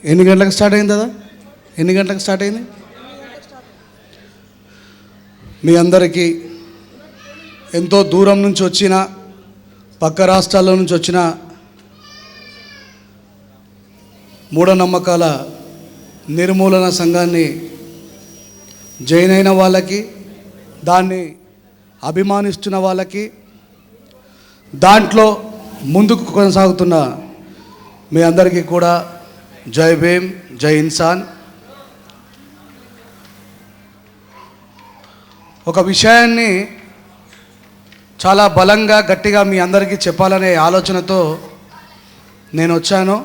ఎన్ని గంటలకు స్టార్ట్ అయింది కదా? ఎన్ని గంటలకు స్టార్ట్ అయింది? మీ అందరికీ ఎంతో దూరం నుంచి వచ్చిన, పక్క రాష్ట్రాల నుంచి వచ్చిన మూఢనమ్మకాల నిర్మూలన సంఘాన్ని జాయిన్ అయిన వాళ్ళకి, దాన్ని అభిమానిస్తున్న వాళ్ళకి, దాంట్లో ముందుకు కొనసాగుతున్న మీ అందరికీ కూడా జై భీమ్, జై ఇన్సాన్. ఒక విషయాన్ని చాలా బలంగా గట్టిగా మీ అందరికీ చెప్పాలనే ఆలోచనతో నేను వచ్చాను.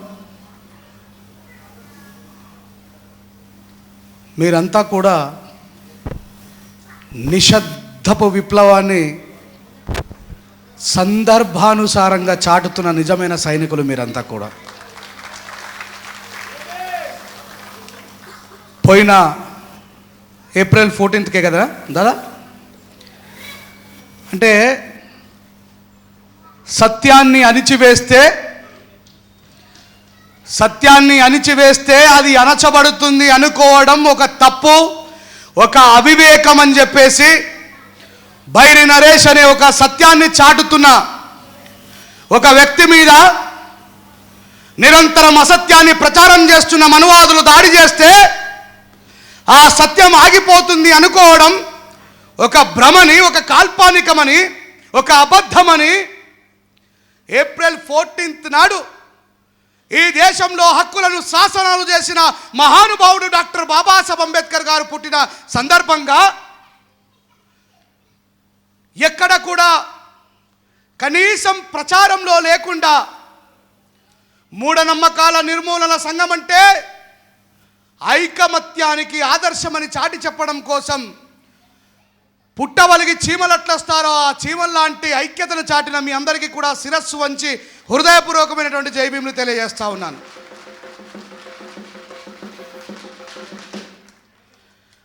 మీరంతా కూడా నిశ్శబ్దపు విప్లవాన్ని సందర్భానుసారంగా చాటుతున్న నిజమైన సైనికులు మీరంతా కూడా. పోయిన ఏప్రిల్ 14కే కదా దాదా, అంటే సత్యాన్ని అణిచివేస్తే అది అణచబడుతుంది అనుకోవడం ఒక తప్పు, ఒక అవివేకం అని చెప్పేసి బైరి నరేష్ అనే ఒక సత్యాన్ని చాటుతున్న ఒక వ్యక్తి మీద నిరంతరం అసత్యాన్ని ప్రచారం చేస్తున్న మనువాదులు దాడి చేస్తే ఆ సత్యం ఆగిపోతుంది అనుకోవడం ఒక భ్రమని, ఒక కాల్పనికమని, ఒక అబద్ధమని ఏప్రిల్ 14 నాడు ఈ దేశంలో హక్కులను శాసనాలు చేసిన మహానుభావుడు డాక్టర్ బాబాసాహెబ్ అంబేద్కర్ గారు పుట్టిన సందర్భంగా ఎక్కడ కూడా కనీసం ప్రచారంలో లేకుండా మూఢనమ్మకాల నిర్మూలన సంఘం అంటే ఐకమత్యానికి ఆదర్శమని చాటి చెప్పడం కోసం పుట్టవలిగి చీమలట్లొస్తారో ఆ చీమల్లాంటి ఐక్యతను చాటిన మీ అందరికీ కూడా శిరస్సు వంచి హృదయపూర్వకమైనటువంటి జై భీమ్ను తెలియజేస్తా ఉన్నాను.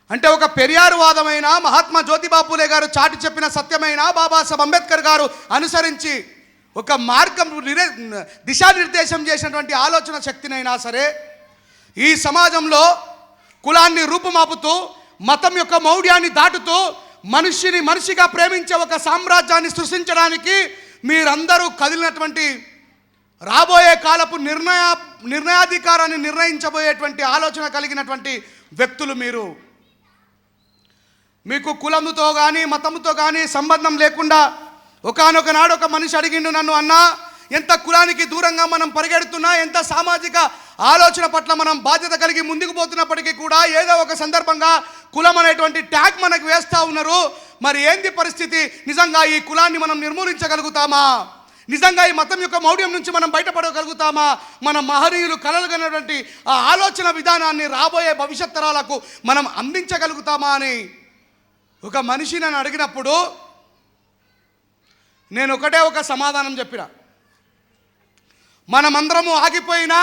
అంటే ఒక పెరియారు వాదమైన, మహాత్మా జ్యోతిబా పూలే గారు చాటి చెప్పిన సత్యమైన, బాబాసాహెబ్ అంబేద్కర్ గారు అనుసరించి ఒక మార్గం దిశానిర్దేశం చేసినటువంటి ఆలోచన శక్తినైనా సరే ఈ సమాజంలో కులాన్ని రూపుమాపుతూ, మతం యొక్క మౌఢ్యాన్ని దాటుతూ మనిషిని మనిషిగా ప్రేమించే ఒక సామ్రాజ్యాన్ని సృష్టించడానికి మీరందరూ కదిలినటువంటి, రాబోయే కాలపు నిర్ణయాధికారాన్ని నిర్ణయించబోయేటువంటి ఆలోచన కలిగినటువంటి వ్యక్తులు మీరు. మీకు కులముతో కానీ మతముతో కానీ సంబంధం లేకుండా ఒకానొక నాడు ఒక మనిషి అడిగిండు నన్ను, అన్నా ఎంత కులానికి దూరంగా మనం పరిగెడుతున్నా, ఎంత సామాజిక ఆలోచన పట్ల మనం బాధ్యత కలిగి ముందుకు పోతున్నప్పటికీ కూడా ఏదో ఒక సందర్భంగా కులం అనేటువంటి ట్యాగ్ మనకు వేస్తూ ఉన్నారు. మరి ఏంది పరిస్థితి? నిజంగా ఈ కులాన్ని మనం నిర్మూలించగలుగుతామా? నిజంగా ఈ మతం యొక్క మౌఢ్యం నుంచి మనం బయటపడగలుగుతామా? మన మహనీయులు కలలుగన్నటువంటి ఆ ఆలోచన విధానాన్ని రాబోయే భవిష్యత్ తరాలకు మనం అందించగలుగుతామా అని ఒక మనిషి నన్ను అడిగినప్పుడు నేను ఒకటే ఒక సమాధానం చెప్పిన. మనమందరము ఆగిపోయినా,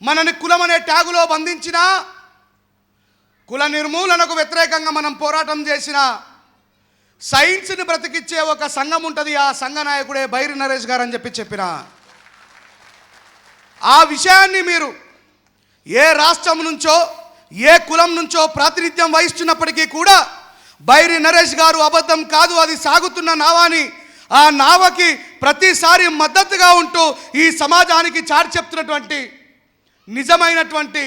మనని కులం అనే ట్యాగులో బంధించిన, కుల నిర్మూలనకు వ్యతిరేకంగా మనం పోరాటం చేసిన సైన్స్ని బ్రతికిచ్చే ఒక సంఘం ఉంటుంది. ఆ సంఘ నాయకుడే బైరి నరేష్ గారు అని చెప్పిన ఆ విషయాన్ని మీరు ఏ రాష్ట్రం నుంచో ఏ కులం నుంచో ప్రాతినిధ్యం వహిస్తున్నప్పటికీ కూడా బైరి నరేష్ గారు అబద్ధం కాదు, అది సాగుతున్న నావాని, ఆ నావకి ప్రతిసారి మద్దతుగా ఉంటూ ఈ సమాజానికి చాటి చెప్తున్నటువంటి నిజమైనటువంటి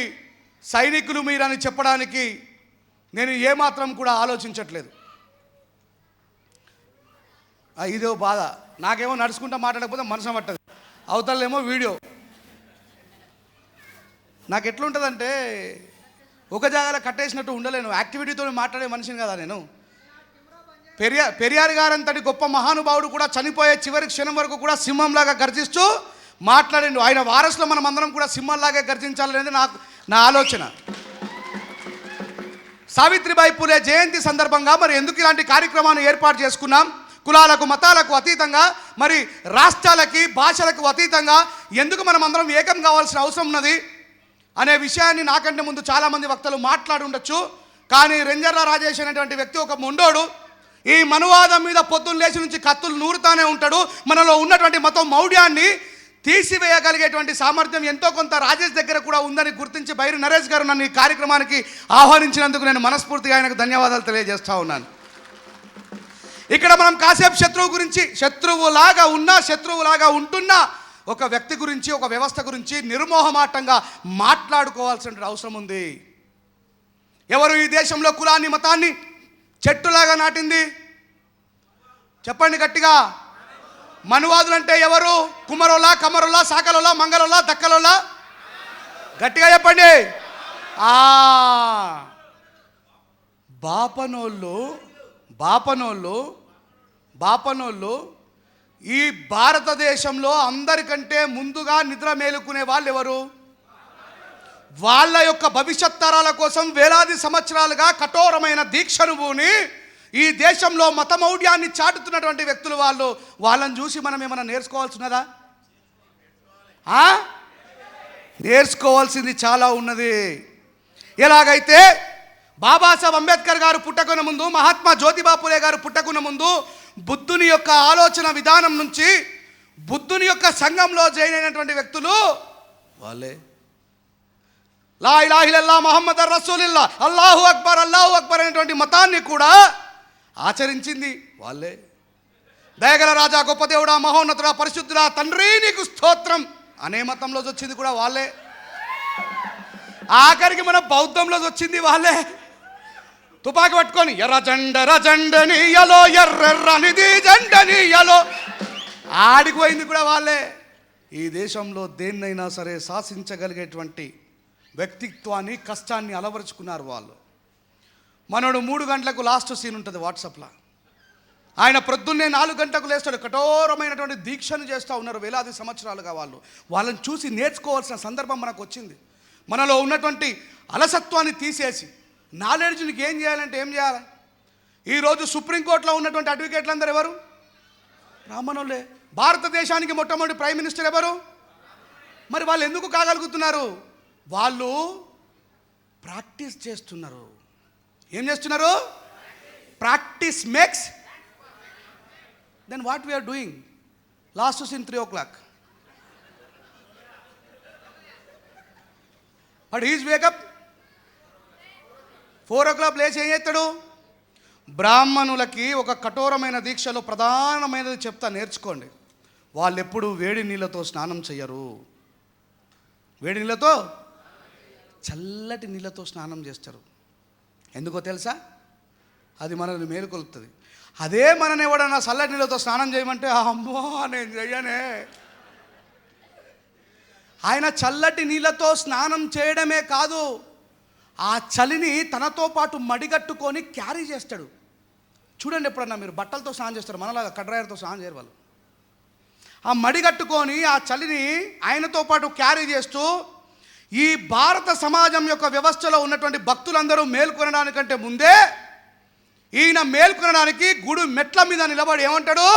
సైనికులు మీరని చెప్పడానికి నేను ఏమాత్రం కూడా ఆలోచించట్లేదు. ఇదో బాధ. నాకేమో నడుచుకుంటూ మాట్లాడకపోతే మనసు పట్టదు, అవతలేమో వీడియో. నాకు ఎట్లుంటుందంటే ఒక జాగాలో కట్టేసినట్టు ఉండలేను. యాక్టివిటీతో మాట్లాడే మనిషిని కదా నేను. పెరియార్ గారంతటి గొప్ప మహానుభావుడు కూడా చనిపోయే చివరి క్షణం వరకు కూడా సింహంలాగా గర్జిస్తూ మాట్లాడిండు. ఆయన వారసులో మనం అందరం కూడా సింహంలాగా గర్జించాలనేది నా ఆలోచన. సావిత్రిబాయి పూలే జయంతి సందర్భంగా మరి ఎందుకు ఇలాంటి కార్యక్రమాన్ని ఏర్పాటు చేసుకున్నాం? కులాలకు మతాలకు అతీతంగా, మరి రాష్ట్రాలకి భాషలకు అతీతంగా ఎందుకు మనం అందరం ఏకం కావాల్సిన అవసరం ఉన్నది అనే విషయాన్ని నాకంటే ముందు చాలామంది వక్తలు మాట్లాడి ఉండొచ్చు. కానీ రెంజర్ల రాజేష్ అనేటువంటి వ్యక్తి ఒక మొండోడు. ఈ మనువాదం మీద పొద్దున్న లేచి నుంచి కత్తులు నూరుతానే ఉంటాడు. మనలో ఉన్నటువంటి మతం మౌఢ్యాన్ని తీసివేయగలిగేటువంటి సామర్థ్యం ఎంతో కొంత రాజేష్ దగ్గర కూడా ఉందని గుర్తించి బైరి నరేష్ గారు నన్ను ఈ కార్యక్రమానికి ఆహ్వానించినందుకు నేను మనస్ఫూర్తిగా ఆయనకు ధన్యవాదాలు తెలియజేస్తా ఉన్నాను. ఇక్కడ మనం కాసేపు శత్రువు గురించి, శత్రువులాగా ఉంటున్న ఒక వ్యక్తి గురించి, ఒక వ్యవస్థ గురించి నిర్మోహమాటంగా మాట్లాడుకోవాల్సిన అవసరం ఉంది. ఎవరు ఈ దేశంలో కులాన్ని మతాన్ని చెట్టులాగా నాటింది? చెప్పండి గట్టిగా. మనువాదులంటే ఎవరు? కుమరోలా, కమరోలా, సాకలోలా, మంగళోలా, దక్కలోలా? గట్టిగా చెప్పండి. బాపనోళ్ళు ఈ భారతదేశంలో అందరికంటే ముందుగా నిద్ర మేలుకునే వాళ్ళు ఎవరు? వాళ్ళ యొక్క భవిష్యత్ తరాల కోసం వేలాది సంవత్సరాలుగా కఠోరమైన దీక్షను పూని ఈ దేశంలో మతమౌఢ్యాన్ని చాటుతున్నటువంటి వ్యక్తులు వాళ్ళని చూసి మనం ఏమైనా నేర్చుకోవాల్సినదా? నేర్చుకోవాల్సింది చాలా ఉన్నది. ఎలాగైతే బాబాసాహెబ్ అంబేద్కర్ గారు పుట్టకున్న ముందు, మహాత్మా జ్యోతిబా పూలే గారు పుట్టకున్న ముందు బుద్ధుని యొక్క ఆలోచన విధానం నుంచి బుద్ధుని యొక్క సంఘంలో జాయిన్ అయినటువంటి వ్యక్తులు వాళ్ళే. లా ఇలాహ ఇల్లల్లాహ్ ముహమ్మదర్ రసూలుల్లాహ్, అల్లాహు అక్బర్ అనేటువంటి మతాన్ని కూడా ఆచరించింది వాళ్ళే. దయగల రాజా, గొప్ప దేవుడా, మహోన్నతుడా, పరిశుద్ధుడా, తండ్రి నీకు స్తోత్రం అనే మతంలో వచ్చింది కూడా వాళ్ళే. ఆఖరికి మన బౌద్ధంలో వచ్చింది వాళ్ళే. తుపాకి పట్టుకొని ఎర్రజండనీయలో, ఎర్రెర్రనిది జండనీయలో ఆడికి పోయింది కూడా వాళ్ళే. ఈ దేశంలో దేన్నైనా సరే శాసించగలిగేటువంటి వ్యక్తిత్వాన్ని, కష్టాన్ని అలవరుచుకున్నారు వాళ్ళు. మనోడు 3 గంటలకు లాస్ట్ సీన్ ఉంటుంది వాట్సాప్లో. ఆయన ప్రొద్దున్నే 4 గంటలకు లేస్తాడు. కఠోరమైనటువంటి దీక్షను చేస్తూ ఉన్నారు వేలాది సంవత్సరాలుగా వాళ్ళని చూసి నేర్చుకోవాల్సిన సందర్భం మనకు వచ్చింది. మనలో ఉన్నటువంటి అలసత్వాన్ని తీసేసి నాలెడ్జ్కి ఏం చేయాలంటే ఏం చేయాలి? ఈరోజు సుప్రీంకోర్టులో ఉన్నటువంటి అడ్వకేట్లు అందరూ ఎవరు? బ్రాహ్మణులే. భారతదేశానికి మొట్టమొదటి ప్రైమ్ మినిస్టర్ ఎవరు? మరి వాళ్ళు ఎందుకు కాగలుగుతున్నారు? వాళ్ళు ప్రాక్టీస్ చేస్తున్నారు. ఏం చేస్తున్నారు? Practice makes. Then what we are doing? Last seen 3 o'clock. But is wake up 4 o'clock లేచి ఏం చేస్తాడు? బ్రాహ్మణులకి ఒక కఠోరమైన దీక్షలో ప్రధానమైనది చెప్తా, నేర్చుకోండి. వాళ్ళు ఎప్పుడు వేడి నీళ్ళతో స్నానం చేయరు. వేడి నీళ్ళతో, చల్లటి నీళ్ళతో స్నానం చేస్తారు. ఎందుకో తెలుసా? అది మనల్ని మేలుకొలుపుతుంది. అదే మనని ఎవడన్నా చల్లటి నీళ్ళతో స్నానం చేయమంటే అమ్మో నేను చెయ్యనే. ఆయన చల్లటి నీళ్ళతో స్నానం చేయడమే కాదు, ఆ చలిని తనతో పాటు మడిగట్టుకొని క్యారీ చేస్తాడు. చూడండి, ఎప్పుడన్నా మీరు బట్టలతో స్నానం చేస్తారు, మనలాగా కడ్రాయర్తో స్నానం చేయరు వాళ్ళు. ఆ మడిగట్టుకొని ఆ చలిని ఆయనతో పాటు క్యారీ చేస్తూ ఈ భారత సమాజం యొక్క వ్యవస్థలో ఉన్నటువంటి భక్తులందరూ మేల్కొనడానికంటే ముందే ఈయన మేల్కొనడానికి గుడి మెట్ల మీద నిలబడి ఏమంటాడు?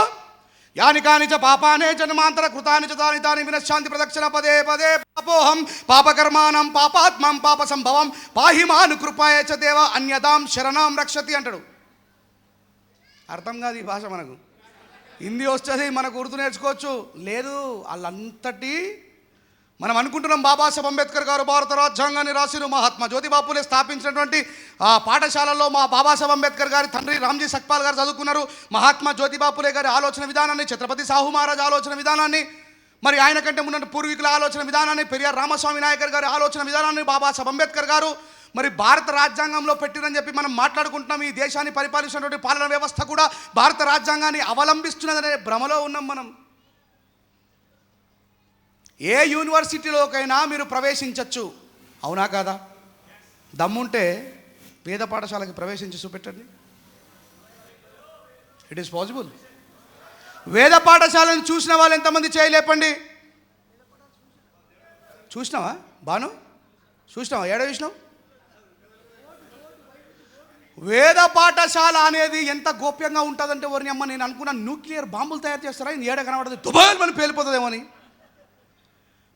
యాని కానిచ పాపానే జన్మాంతర కృతాని చ తాని తాని వినశ్శాంతి ప్రదక్షిణ పదే పదే పాపోహం పాపకర్మాణం పాపాత్మం పాప సంభవం పాహిమాను కృపాయ చ దేవ అన్యదాం శరణాం రక్షతి అంటాడు. అర్థం కాదు ఈ భాష మనకు. హిందీ వస్తుంది, మనకు ఉర్దూ నేర్చుకోవచ్చు. లేదు, వాళ్ళంతటి మనం అనుకుంటున్నాం బాబాసాహెబ్ అంబేద్కర్ గారు భారత రాజ్యాంగాన్ని రాసిన, మహాత్మా జ్యోతిబా పూలే స్థాపించినటువంటి పాఠశాలలో మా బాబాసాహెబ్ అంబేద్కర్ గారి తండ్రి రామ్జీ సక్పాల్ గారు చదువుకున్నారు. మహాత్మా జ్యోతిబా పూలే గారి ఆలోచన విధానాన్ని, ఛత్రపతి సాహు మహారాజ్ ఆలోచన విధానాన్ని, మరి ఆయన కంటే ముందు పూర్వీకుల ఆలోచన విధానాన్ని, పెరియార్ రామస్వామి నాయకర్ గారి ఆలోచన విధానాన్ని బాబాసాహెబ్ అంబేద్కర్ గారు మరి భారత రాజ్యాంగంలో పెట్టిరని చెప్పి మనం మాట్లాడుకుంటున్నాం. ఈ దేశాన్ని పరిపాలించినటువంటి పాలన వ్యవస్థ కూడా భారత రాజ్యాంగాన్ని అవలంబిస్తున్నదనే భ్రమలో ఉన్నాం మనం. ఏ యూనివర్సిటీలోకైనా మీరు ప్రవేశించవచ్చు, అవునా కాదా? దమ్ముంటే వేద పాఠశాలకి ప్రవేశించి చూపెట్టండి. It is possible. వేద పాఠశాలను చూసిన వాళ్ళు ఎంతమంది చేయలేపండి? చూసినావా బాను? చూసినావా? ఏడ చూసినావు? వేద పాఠశాల అనేది ఎంత గోప్యంగా ఉంటుందంటే ఎవరిని అమ్మ, నేను అనుకున్నా న్యూక్లియర్ బాంబులు తయారు చేస్తారా ఏడ కనబడదు, దుబాయ్ మనం పేలిపోతుందేమని.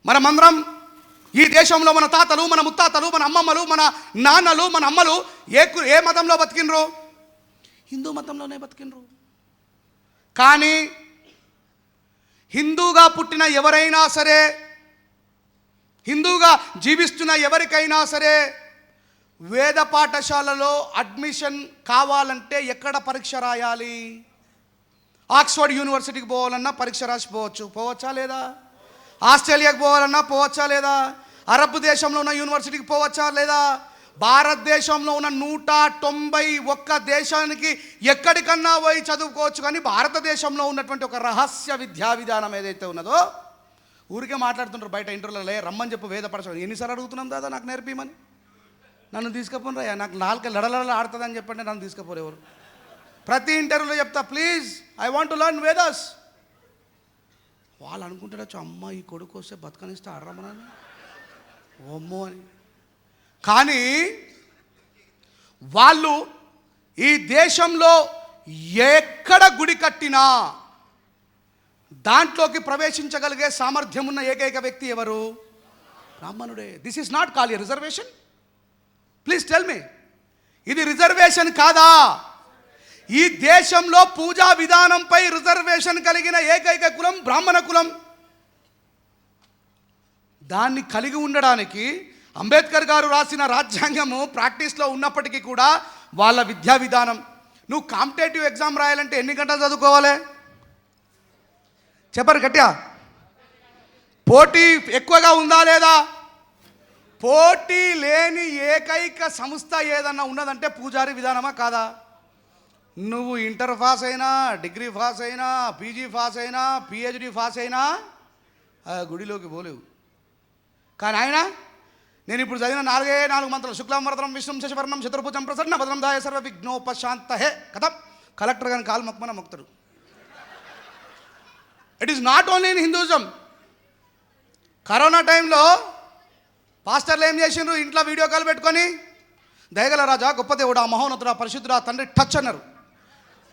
మనమందరం ఈ దేశంలో మన తాతలు, మన ముత్తాతలు, మన అమ్మమ్మలు, మన నాన్నలు, మన అమ్మలు ఏ మతంలో బతికినరు? హిందూ మతంలోనే బతికినరు. కానీ హిందూగా పుట్టిన ఎవరైనా సరే, హిందూగా జీవిస్తున్న ఎవరికైనా సరే వేద పాఠశాలలో అడ్మిషన్ కావాలంటే ఎక్కడ పరీక్ష రాయాలి? ఆక్స్ఫర్డ్ యూనివర్సిటీకి పోవాలన్నా పరీక్ష రాసిపోవచ్చు, పోవచ్చా లేదా? ఆస్ట్రేలియాకి పోవాలన్నా పోవచ్చా లేదా? అరబ్ దేశంలో ఉన్న యూనివర్సిటీకి పోవచ్చా లేదా? భారతదేశంలో ఉన్న 191 దేశానికి ఎక్కడికన్నా పోయి చదువుకోవచ్చు. కానీ భారతదేశంలో ఉన్నటువంటి ఒక రహస్య విద్యా విధానం ఏదైతే ఉన్నదో, ఊరికే మాట్లాడుతుంటారు బయట ఇంటర్వ్యూలలో, రమ్మని చెప్పు వేద పాఠశాల. ఎన్నిసార్లు అడుగుతున్నాం దాదా నాకు నేర్పిమని? నన్ను తీసుకుపోను రా, నాకు నాలుక లడలడ ఆడుతుందని చెప్పండి, నన్ను తీసుకుపోరు ఎవరు. ప్రతి ఇంటర్వ్యూలో చెప్తా, please I want to learn Vedas. వాళ్ళు అనుకుంటారచ్చు, అమ్మ ఈ కొడుకు వస్తే బతకనిస్తే ఆడరమ్మని, ఓమ్మో అని. కానీ వాళ్ళు ఈ దేశంలో ఎక్కడ గుడి కట్టినా దాంట్లోకి ప్రవేశించగలిగే సామర్థ్యం ఉన్న ఏకైక వ్యక్తి ఎవరు? బ్రాహ్మణుడే. This is not call a reservation. Please tell me, ఇది రిజర్వేషన్ కాదా? ఈ దేశంలో పూజా విధానంపై రిజర్వేషన్ కలిగిన ఏకైక కులం బ్రాహ్మణ కులం. దాన్ని కలిగి ఉండడానికి అంబేద్కర్ గారు రాసిన రాజ్యాంగము ప్రాక్టీస్లో ఉన్నప్పటికీ కూడా వాళ్ళ విద్యా విధానం, నువ్వు కాంపిటేటివ్ ఎగ్జామ్ రాయాలంటే ఎన్ని గంటలు చదువుకోవాలి చెప్పరు గట్టిగా? పోటీ ఎక్కువగా ఉందా లేదా? పోటీ లేని ఏకైక సంస్థ ఏదన్నా ఉన్నదంటే పూజారి విధానమా కాదా? నువ్వు ఇంటర్ పాస్ అయినా, డిగ్రీ పాస్ అయినా, పీజీ పాస్ అయినా, పిహెచ్డి పాస్ అయినా ఆ గుడిలోకి పోలేవు. కానీ ఆయన, నేను ఇప్పుడు చదివిన 4 మంత్రాలు, శుక్లాంబరధరం విష్ణుం శశివర్ణం చతుర్భుజం ప్రసన్న భద్రం దాయ సర్వ విఘ్నోపశాంతహే కథం, కలెక్టర్ గారిని కాలు మొక్కమన మొక్తాడు. It is not only in Hinduism. Corona టైంలో పాస్టర్లు ఏం చేసిండ్రు? ఇంట్లో వీడియో కాల్ పెట్టుకొని, దయగల రాజా, గొప్ప దేవుడా, మహోన్నతుడా, పరిశుద్ధుడా, తండ్రి టచ్ అన్నారు.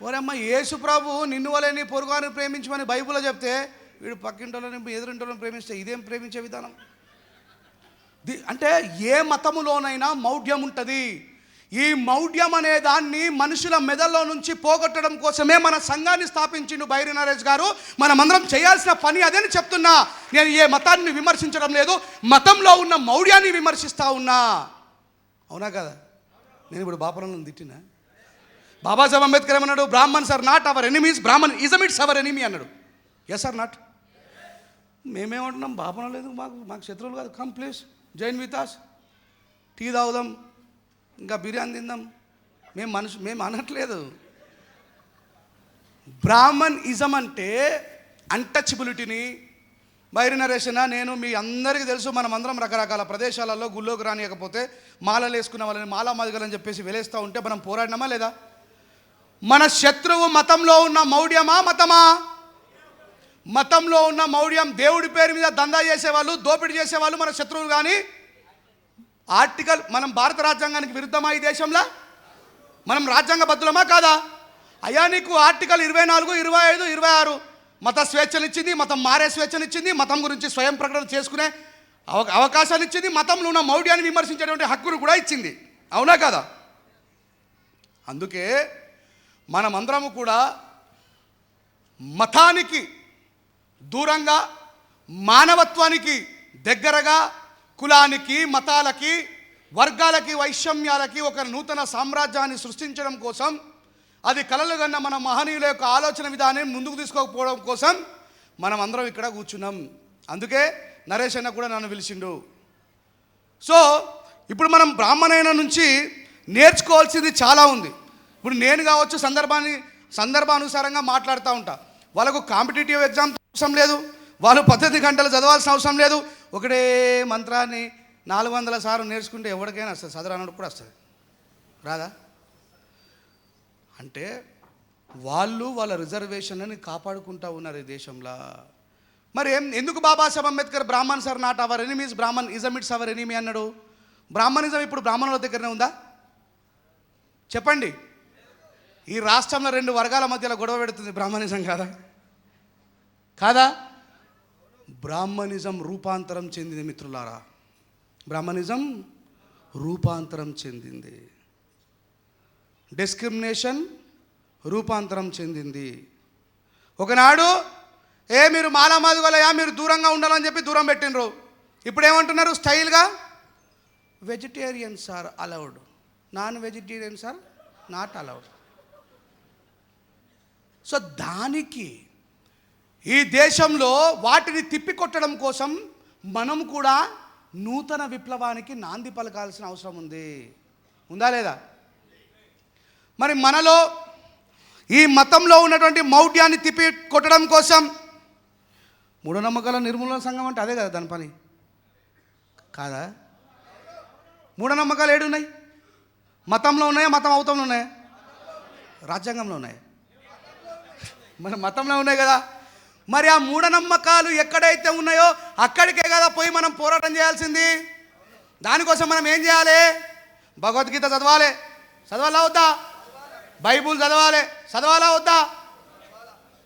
ఓరమ్మ, యేసు ప్రభు నిన్ను వలని పొరుగుని ప్రేమించమని బైబిల్లో చెప్తే, వీడు పక్కింటోళ్ళని ఎదురింటోళ్ళని ప్రేమిస్తే ఇదేం ప్రేమించే విధానం? అంటే ఏ మతములోనైనా మౌఢ్యం ఉంటుంది. ఈ మౌఢ్యం అనే దాన్ని మనుషుల మెదల్లో నుంచి పోగొట్టడం కోసమే మన సంఘాన్ని స్థాపించిండు బైరి నరేష్ గారు. మనమందరం చేయాల్సిన పని అదేని చెప్తున్నా. నేను ఏ మతాన్ని విమర్శించడం లేదు, మతంలో ఉన్న మౌఢ్యాన్ని విమర్శిస్తూ ఉన్నా. అవునా కదా? నేను ఇప్పుడు బాపలను తిట్టినా? బాబాసాహెబ్ అంబేద్కర్ ఏమన్నాడు? Brahmins are not our enemies, Brahman ism it's our enemy అన్నాడు. Yes or not? మేమేమంటున్నాం? బాపన లేదు, మాకు శత్రువులు కాదు. Come please join with us, tea తాగుదాం, ఇంకా బిర్యానీ తిందాం. మేము అనట్లేదు. బ్రాహ్మణ్ ఇజం అంటే అన్టచబిలిటీని, బైరి నరేషన, నేను మీ అందరికీ తెలుసు, మనమందరం రకరకాల ప్రదేశాలలో గుళ్ళోకి రానియకపోతే మాలలు వేసుకున్న వాళ్ళని మాలా మదిగలని చెప్పేసి వెలేస్తూ ఉంటే మనం పోరాడినామా లేదా? మన శత్రువు మతంలో ఉన్న మౌఢ్యమా మతమా? మతంలో ఉన్న మౌఢ్యం. దేవుడి పేరు మీద దందా చేసేవాళ్ళు, దోపిడీ చేసేవాళ్ళు మన శత్రువులు. కానీ ఆర్టికల్, మనం భారత రాజ్యాంగానికి విరుద్ధమా ఈ దేశంలో? మనం రాజ్యాంగ బద్దులమా కాదా? అయ్యా, నీకు ఆర్టికల్ 24, 25, 26 మత స్వేచ్ఛనిచ్చింది, మతం మారే స్వేచ్ఛనిచ్చింది, మతం గురించి స్వయం ప్రకటన చేసుకునే అవకాశాన్ని ఇచ్చింది, మతంలో ఉన్న మౌఢ్యాన్ని విమర్శించేటువంటి హక్కును కూడా ఇచ్చింది. అవునా కదా? అందుకే మనమందరము కూడా మతానికి దూరంగా, మానవత్వానికి దగ్గరగా, కులానికి, మతాలకి, వర్గాలకి, వైషమ్యాలకి ఒక నూతన సామ్రాజ్యాన్ని సృష్టించడం కోసం, అది కలలు కన్న మన మహనీయుల యొక్క ఆలోచన విధానం ముందుకు తీసుకోకపోవడం కోసం మనం అందరం ఇక్కడ కూర్చున్నాం. అందుకే నరేష్ అన్న కూడా నన్ను పిలిచిండు. సో ఇప్పుడు మనం బ్రాహ్మణైన నుంచి నేర్చుకోవాల్సింది చాలా ఉంది. ఇప్పుడు నేను కావచ్చు, సందర్భానుసారంగా మాట్లాడుతూ ఉంటా. వాళ్ళకు కాంపిటేటివ్ ఎగ్జామ్ అవసరం లేదు, వాళ్ళు 18 గంటలు చదవాల్సిన అవసరం లేదు. ఒకటే మంత్రాన్ని 400 సార్లు నేర్చుకుంటే ఎవరికైనా వస్తుంది, చదవనప్పుడు కూడా వస్తుంది. రాదా? అంటే వాళ్ళు వాళ్ళ రిజర్వేషన్లని కాపాడుకుంటూ ఉన్నారు ఈ దేశంలో. మరి ఎందుకు Babasaheb Ambedkar Brahmins are not our enemies, Brahman ism it's our enemy అన్నాడు? బ్రాహ్మణిజం ఇప్పుడు బ్రాహ్మణుల దగ్గరనే ఉందా? చెప్పండి. ఈ రాష్ట్రంలో 2 వర్గాల మధ్యలో గొడవ పెడుతుంది బ్రాహ్మణిజం కాదా? కాదా? బ్రాహ్మణిజం రూపాంతరం చెందింది మిత్రులారా. బ్రాహ్మణిజం రూపాంతరం చెందింది. డిస్క్రిమినేషన్ రూపాంతరం చెందింది. ఒకనాడు మీరు మాలామాదుగలయా, మీరు దూరంగా ఉండాలని చెప్పి దూరం పెట్టినరు. ఇప్పుడు ఏమంటున్నారు స్టైల్గా, vegetarians are allowed, non vegetarians are not allowed. So దానికి ఈ దేశంలో వాటిని తిప్పికొట్టడం కోసం మనం కూడా నూతన విప్లవానికి నాంది పలకాల్సిన అవసరం ఉంది. ఉందా లేదా? మరి మనలో ఈ మతంలో ఉన్నటువంటి మౌఢ్యాన్ని తిప్పి కొట్టడం కోసం మూఢనమ్మకాల నిర్మూలన సంఘం అంటే అదే కదా దాని పని కాదా? మూఢనమ్మకాలు ఏడున్నాయి? మతంలో ఉన్నాయా, మతం అవతంలో ఉన్నాయా, రాజ్యాంగంలో ఉన్నాయా? మన మతంలో ఉన్నాయి కదా. మరి ఆ మూఢనమ్మకాలు ఎక్కడైతే ఉన్నాయో అక్కడికే కదా పోయి మనం పోరాటం చేయాల్సింది. దానికోసం మనం ఏం చేయాలి? భగవద్గీత చదవాలి, చదవాలా వద్దా? బైబుల్ చదవాలి, చదవాలా వద్దా?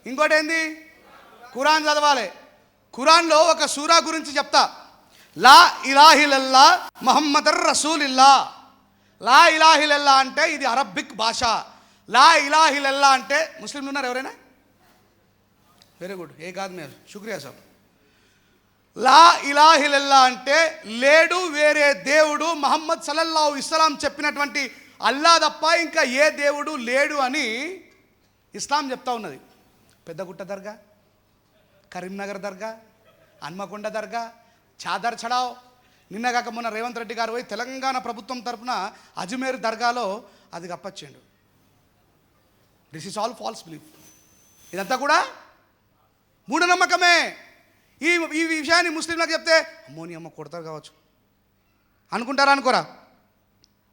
ఇంకోటి ఏంది? ఖురాన్ చదవాలి. ఖురాన్లో ఒక సూరా గురించి చెప్తా. లా ఇలాహిలల్లా ముహమ్మదర్ రసూలిల్లా. లా ఇలాహిలల్లా అంటే ఇది అరబిక్ భాష. లా ఇలాహిలల్లా అంటే ముస్లింలు ఉన్నారు ఎవరైనా? వెరీ గుడ్, ఏ కాదు మీరు, శుక్రియా సార్. లా ఇలాహిలల్లా అంటే లేడు వేరే దేవుడు, మహమ్మద్ సల్లల్లాహు ఇస్లాం చెప్పినటువంటి అల్లా తప్ప ఇంకా ఏ దేవుడు లేడు అని ఇస్లాం చెప్తా ఉన్నది. పెద్దగుట్ట దర్గా, కరీంనగర్ దర్గా, హన్మకొండ దర్గా, చాదర్ చడావ్. నిన్నగాక మొన్న రేవంత్ రెడ్డి గారు పోయి తెలంగాణ ప్రభుత్వం తరఫున అజ్మేర్ దర్గాలో అది కప్పచ్చిండు. This is all false belief. ఇదంతా కూడా మూఢనమ్మకమే. ఈ విషయాన్ని ముస్లింలకు చెప్తే అమ్మోని అమ్మ కొడతారు కావచ్చు అనుకుంటారా అనుకోరా?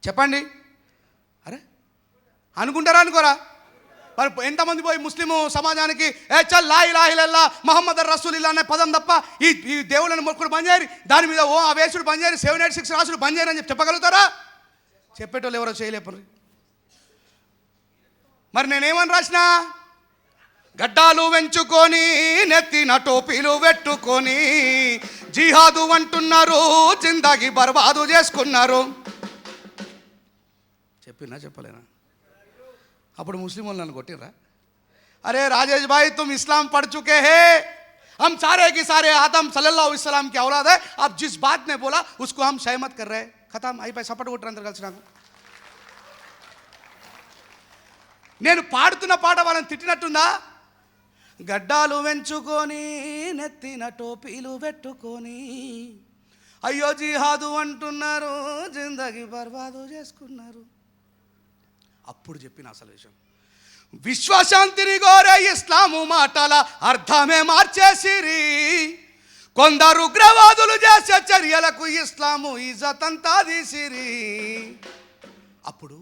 చెప్పండి. అరే అనుకుంటారా అనుకోరా? మరి ఎంతమంది పోయి ముస్లిము సమాజానికి చల్ లా ఇలాహ ఇల్లల్లాహ్ ముహమ్మద్ రసూలుల్లాహ్ అనే పదం తప్ప ఈ దేవుళ్ళని మొక్కుడు బంద్ చేయరు, దాని మీద ఓ ఆవేశుడు బంద్ చేయరు, 786 రాసుడు బంద్ చేయరు అని చెప్పగలుగుతారా? చెప్పేటోళ్ళు ఎవరో చేయలేపరు. మరి నేనేమని రాసిన? గడ్డాలు వెంచుకొని నెత్తిన టోపీలు పెట్టుకొని జిహాదు అంటున్నారు, జిందగీ బర్బాదు చేసుకున్నారు. చెప్పినా చెప్పలేనా? అప్పుడు ముస్లిం వాళ్ళు నన్ను కొట్టిర్రా? अरे राजेश भाई तुम इस्लाम पढ़ चुके हैं, हम सारे के सारे आदम सल्लल्लाहु अलैहि वसल्लम की औलाद है, अब जिस बात ने बोला उसको हम सहमत कर रहे हैं. खत्म అయిపోయి సపోర్ట్ కొట్టరందరు కలిసి. నేను పాడుతున్న పాట వాళ్ళని తిట్టినట్టుందా? గడ్డాలు వెంచుకొని నెత్తిన టోపీలు పెట్టుకొని అయ్యో జిహాదు అంటున్నారు, జిందగీ బర్బాదు చేసుకున్నారు. అప్పుడు చెప్పిన అసలు విషయం, విశ్వశాంతిని కోరే ఇస్లాము మాటల అర్థమే మార్చేసిరి, కొందరు ఉగ్రవాదులు చేసే చర్యలకు ఇస్లాము ఇజ్జతంతా తీసిరి. అప్పుడు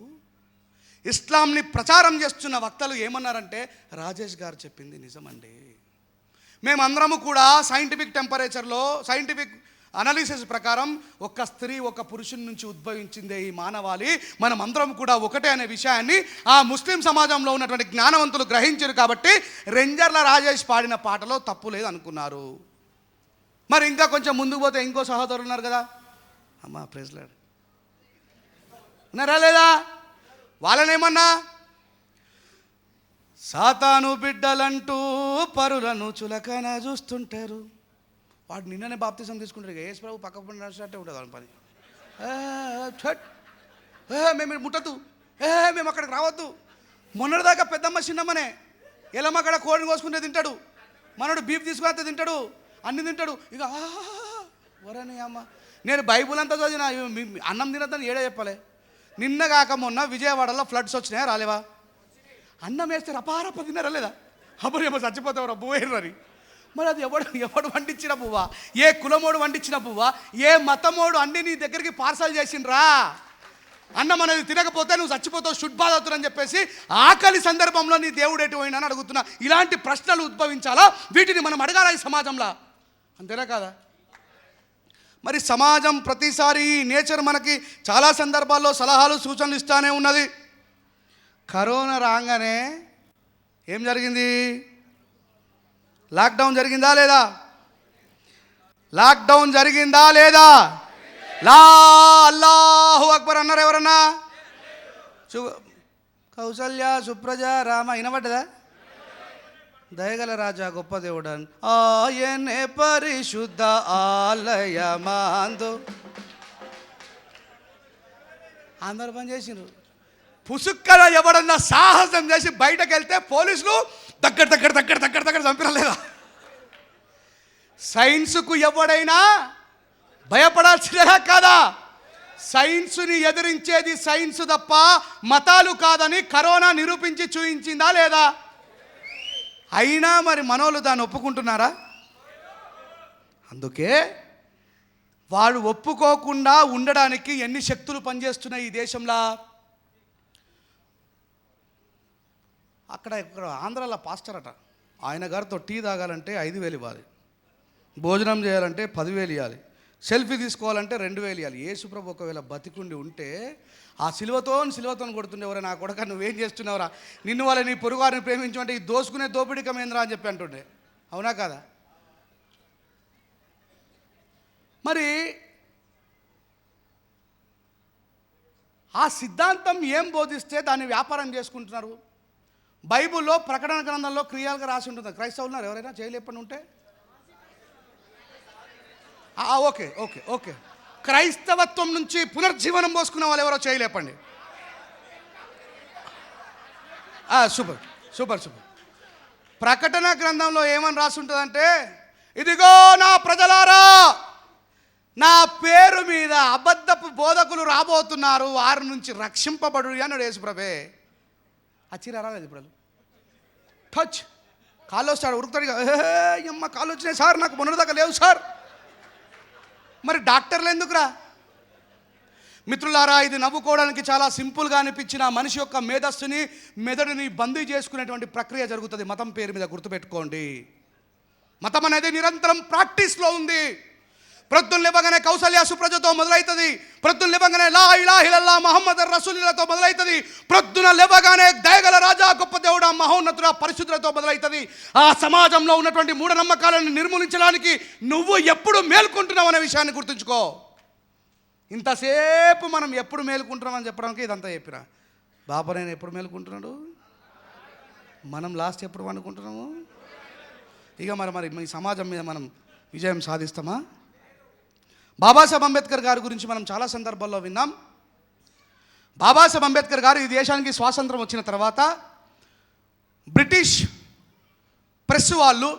ఇస్లాంని ప్రచారం చేస్తున్న వక్తలు ఏమన్నారంటే, రాజేష్ గారు చెప్పింది నిజమండి, మేమందరము కూడా సైంటిఫిక్ టెంపరేచర్లో సైంటిఫిక్ అనాలిసిస్ ప్రకారం ఒక స్త్రీ ఒక పురుషుని నుంచి ఉద్భవించిందే ఈ మానవాళి, మనం అందరం కూడా ఒకటే అనే విషయాన్ని ఆ ముస్లిం సమాజంలో ఉన్నటువంటి జ్ఞానవంతులు గ్రహించారు. కాబట్టి రెంజర్ల రాజేష్ పాడిన పాటలో తప్పు లేదు అనుకున్నారు. మరి ఇంకా కొంచెం ముందుకు పోతే ఇంకో సహోదరులు ఉన్నారు కదా, అమ్మా ప్రైజ్ లార్డ్, ఉన్నారా లేదా? వాళ్ళనేమన్నా సాతాను బిడ్డలంటూ పరులను చులకన చూస్తుంటారు. వాడు నిన్ననే బాప్తిజం తీసుకుంటారు. యేసు ప్రభు పక్క నడిచినట్టే ఉంటుంది వాళ్ళ పని. మేము ముట్టద్దు, మేము అక్కడికి రావద్దు. మొన్నటిదాకా పెద్దమ్మ చిన్నమ్మనే ఎలమ్మ అక్కడ కోడిని కోసుకుంటే తింటాడు, మనోడు బీఫ్ తీసుకుని తింటాడు, అన్ని తింటాడు. ఇక వరని అమ్మ, నేను బైబుల్ అంతా చదివిన అన్నం తినద్దని ఏడే చెప్పలే. నిన్న కాక మొన్న విజయవాడలో ఫ్లడ్స్ వచ్చినాయా రాలేవా? అన్నం వేస్తే రపారప తిన్నారా లేదా? అప్పుడు ఏమో చచ్చిపోతావు బువ్వేర్రని. మరి అది ఎవడు వండించిన పువ్వా, ఏ కులమోడు వండించిన పువ్వా, ఏ మతమోడు అన్ని నీ దగ్గరికి పార్సల్ చేసిండ్రా? అన్నం అనేది తినకపోతే నువ్వు చచ్చిపోతావు, శుడ్బాధవుతుని అని చెప్పేసి ఆకలి సందర్భంలో నీ దేవుడు ఎటు పోయినా అని అడుగుతున్నా. ఇలాంటి ప్రశ్నలు ఉద్భవించాలా? వీటిని మనం అడగాల ఈ సమాజంలో, అంతేనా కాదా? మరి సమాజం ప్రతిసారి నేచర్ మనకి చాలా సందర్భాల్లో సలహాలు సూచనలు ఇస్తానే ఉన్నది. కరోనా రాగానే ఏం జరిగింది? లాక్డౌన్ జరిగిందా లేదా? లాక్డౌన్ జరిగిందా లేదా? లా అల్లాహు అక్బర్ అన్నారు ఎవరన్నా? కౌసల్య సుప్రజ రామ వినబడ్డదా? దయగల రాజా గొప్ప దేవుడన్ ఆయనే పరిశుద్ధ ఆలయమాందు. అందరు పని చేసిండ్రు. పుసుక్కన ఎవడన్నా సాహసం చేసి బయటకు వెళ్తే పోలీసులు దగ్గర దగ్గర దగ్గర దగ్గర దగ్గర చంపినలేదా? సైన్స్కు ఎవడైనా భయపడాల్సినదా కాదా? సైన్స్ని ఎదిరించేది సైన్స్ తప్ప మతాలు కాదని కరోనా నిరూపించి చూపించిందా లేదా? అయినా మరి మనోళ్ళు దాన్ని ఒప్పుకుంటున్నారా? అందుకే వాడు ఒప్పుకోకుండా ఉండడానికి ఎన్ని శక్తులు పనిచేస్తున్నాయి ఈ దేశంలో. ఇక్కడ ఆంధ్రాలో పాస్టర్ అట, ఆయన గారితో టీ తాగాలంటే 5,000 ఇవ్వాలి, భోజనం చేయాలంటే 10,000 ఇవ్వాలి, సెల్ఫీ తీసుకోవాలంటే 2,000 ఇవ్వాలి. యేసుప్రభు ఒకవేళ బతికుండి ఉంటే ఆ సిలువతో కొడుతుండేవరా, నా కొడక నువ్వేం చేస్తున్నావురా, నిన్ను వాళ్ళ నీ పొరుగువారిని ప్రేమించమంటే ఈ దోసుకునే దోపిడికమేంద్రా అని చెప్పి అంటుండే. అవునా కదా? మరి ఆ సిద్ధాంతం ఏం బోధిస్తే దాన్ని వ్యాపారం చేసుకుంటున్నారు. బైబిల్లో ప్రకటన గ్రంథంలో క్రియలుగా రాసి ఉంటుంది. క్రైస్తవులు ఉన్నారు ఎవరైనా చేయలేపని ఉంటే? ఓకే ఓకే ఓకే క్రైస్తవత్వం నుంచి పునర్జీవనం పోసుకున్న వాళ్ళు ఎవరో చేయలేపండి. Super super super. ప్రకటన గ్రంథంలో ఏమని రాసి ఉంటుందంటే, ఇదిగో నా ప్రజలారా, నా పేరు మీద అబద్ధపు బోధకులు రాబోతున్నారు, వారి నుంచి రక్షింపబడు అన్నాడు యేసుప్రభే. అచ్చిరా రాలేదు ఇప్పుడు టచ్ కాళ్ళు వస్తాడు ఉరుకుతాడు. అమ్మ కాళ్ళు వచ్చినాయి సార్, నాకు మొన్నటిదాకా లేవు సార్. మరి డాక్టర్లు ఎందుకురా? మిత్రులారా, ఇది నవ్వుకోవడానికి చాలా సింపుల్గా అనిపించిన మనిషి యొక్క మేధస్సుని మెదడుని బందీ చేసుకునేటువంటి ప్రక్రియ జరుగుతుంది మతం పేరు మీద. గుర్తుపెట్టుకోండి, మతం అనేది నిరంతరం ప్రాక్టీస్లో ఉంది. ప్రొద్దున లేవగానే కౌసల్య సుప్రజతో మొదలవుతుంది. ప్రొద్దున లేవగానే లా ఇలాహ ఇల్లల్లాహ్ ముహమ్మద్ రసూలుల్లతో మొదలవుతుంది. ప్రొద్దున లేవగానే దయగల రాజా గొప్ప దేవుడా మహోన్నతుడా పరిశుద్ధులతో మొదలవుతుంది. ఆ సమాజంలో ఉన్నటువంటి మూఢనమ్మకాలను నిర్మూలించడానికి నువ్వు ఎప్పుడు మేల్కొంటున్నావు అనే విషయాన్ని గుర్తుంచుకో. ఇంతసేపు మనం ఎప్పుడు మేలుకుంటున్నామని చెప్పడానికి ఇదంతా చెప్పిన. బాబా నేను ఎప్పుడు మేలుకుంటున్నాడు, మనం లాస్ట్ ఎప్పుడు అనుకుంటున్నాము. ఇక మరి ఈ సమాజం మీద మనం విజయం సాధిస్తామా? బాబాసాహెబ్ అంబేద్కర్ గారి గురించి మనం చాలా సందర్భాల్లో విన్నాం. బాబాసాహెబ్ అంబేద్కర్ గారు ఈ దేశానికి స్వాతంత్రం వచ్చిన తర్వాత బ్రిటిష్ ప్రెస్ వాళ్ళు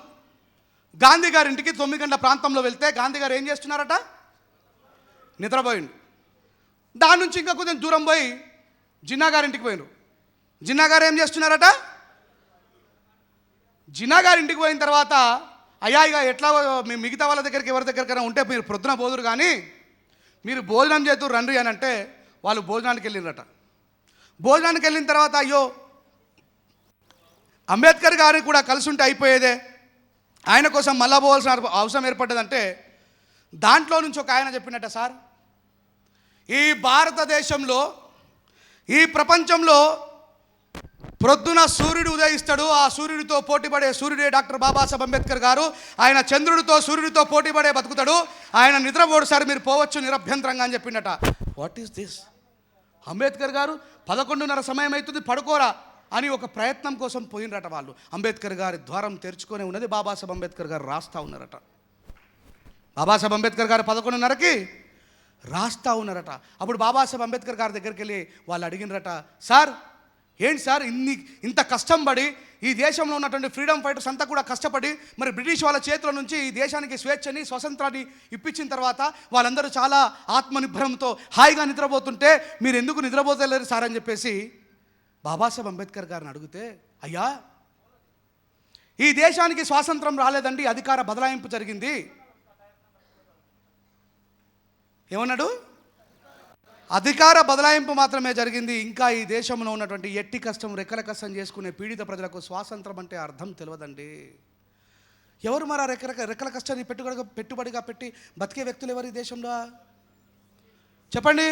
గాంధీ గారి ఇంటికి 9 గంటల ప్రాంతంలో వెళ్తే గాంధీ గారు ఏం చేస్తున్నారట? నిద్రపోయిండు. దాని నుంచి ఇంకా కొంచెం దూరం పోయి జిన్నా గారింటికి పోయినారు. జిన్నా గారు ఏం చేస్తున్నారట? జిన్నా గారింటికి పోయిన తర్వాత, అయ్యా ఇక ఎట్లా మిగతా వాళ్ళ దగ్గరికి ఎవరి దగ్గరికైనా ఉంటే మీరు ప్రొద్దున బోదురు కానీ మీరు భోజనం చేతూ రండి అని అంటే వాళ్ళు భోజనానికి వెళ్ళినరట. భోజనానికి వెళ్ళిన తర్వాత అయ్యో అంబేద్కర్ గారిని కూడా కలిసి ఉంటే అయిపోయేదే, ఆయన కోసం మళ్ళా పోవాల్సిన అవసరం ఏర్పడ్డదంటే దాంట్లో నుంచి ఒక ఆయన చెప్పినట్ట, సార్ ఈ భారతదేశంలో ఈ ప్రపంచంలో ప్రొద్దున సూర్యుడు ఉదయిస్తాడు, ఆ సూర్యుడితో పోటీపడే సూర్యుడే డాక్టర్ బాబాసాహెబ్ అంబేద్కర్ గారు. ఆయన చంద్రుడితో సూర్యుడితో పోటీపడే బతుకుతాడు, ఆయన నిద్రపోడు సార్, మీరు పోవచ్చు నిరభ్యంతరంగా అని చెప్పిండట. What is this? అంబేద్కర్ గారు 11:30 సమయం అవుతుంది పడుకోరా అని ఒక ప్రయత్నం కోసం పోయినరట వాళ్ళు. అంబేద్కర్ గారి ద్వారం తెరుచుకొని ఉన్నది, బాబాసాహెబ్ అంబేద్కర్ గారు రాస్తా ఉన్నారట. బాబాసాహెబ్ అంబేద్కర్ గారు 11:30కి రాస్తా ఉన్నారట. అప్పుడు బాబాసాహెబ్ అంబేద్కర్ గారి దగ్గరికి వెళ్ళి వాళ్ళు అడిగినరట, సార్ ఏంటి సార్ ఇంత కష్టం పడి ఈ దేశంలో ఉన్నటువంటి ఫ్రీడమ్ ఫైటర్స్ అంతా కూడా కష్టపడి మరి బ్రిటిష్ వాళ్ళ చేతుల నుంచి ఈ దేశానికి స్వేచ్ఛని స్వతంత్రాన్ని ఇప్పించిన తర్వాత వాళ్ళందరూ చాలా ఆత్మనిర్భరంతో హాయిగా నిద్రపోతుంటే మీరు ఎందుకు నిద్రపోతలేరు సార్ అని చెప్పేసి బాబాసాహెబ్ అంబేద్కర్ గారిని అడిగితే, అయ్యా ఈ దేశానికి స్వాతంత్రం రాలేదండి, అధికార బదలాయింపు జరిగింది. ఏమన్నాడు? అధికార బదలాయింపు మాత్రమే జరిగింది. ఇంకా ఈ దేశంలో ఉన్నటువంటి ఎట్టి కష్టం రెక్కల కష్టం చేసుకునే పీడిత ప్రజలకు స్వాతంత్రం అంటే అర్థం తెలియదండి. ఎవరు మరి రెక్కల కష్టాన్ని పెట్టుబడిగా పెట్టి బతికే వ్యక్తులు ఎవరు ఈ దేశంలో చెప్పండి?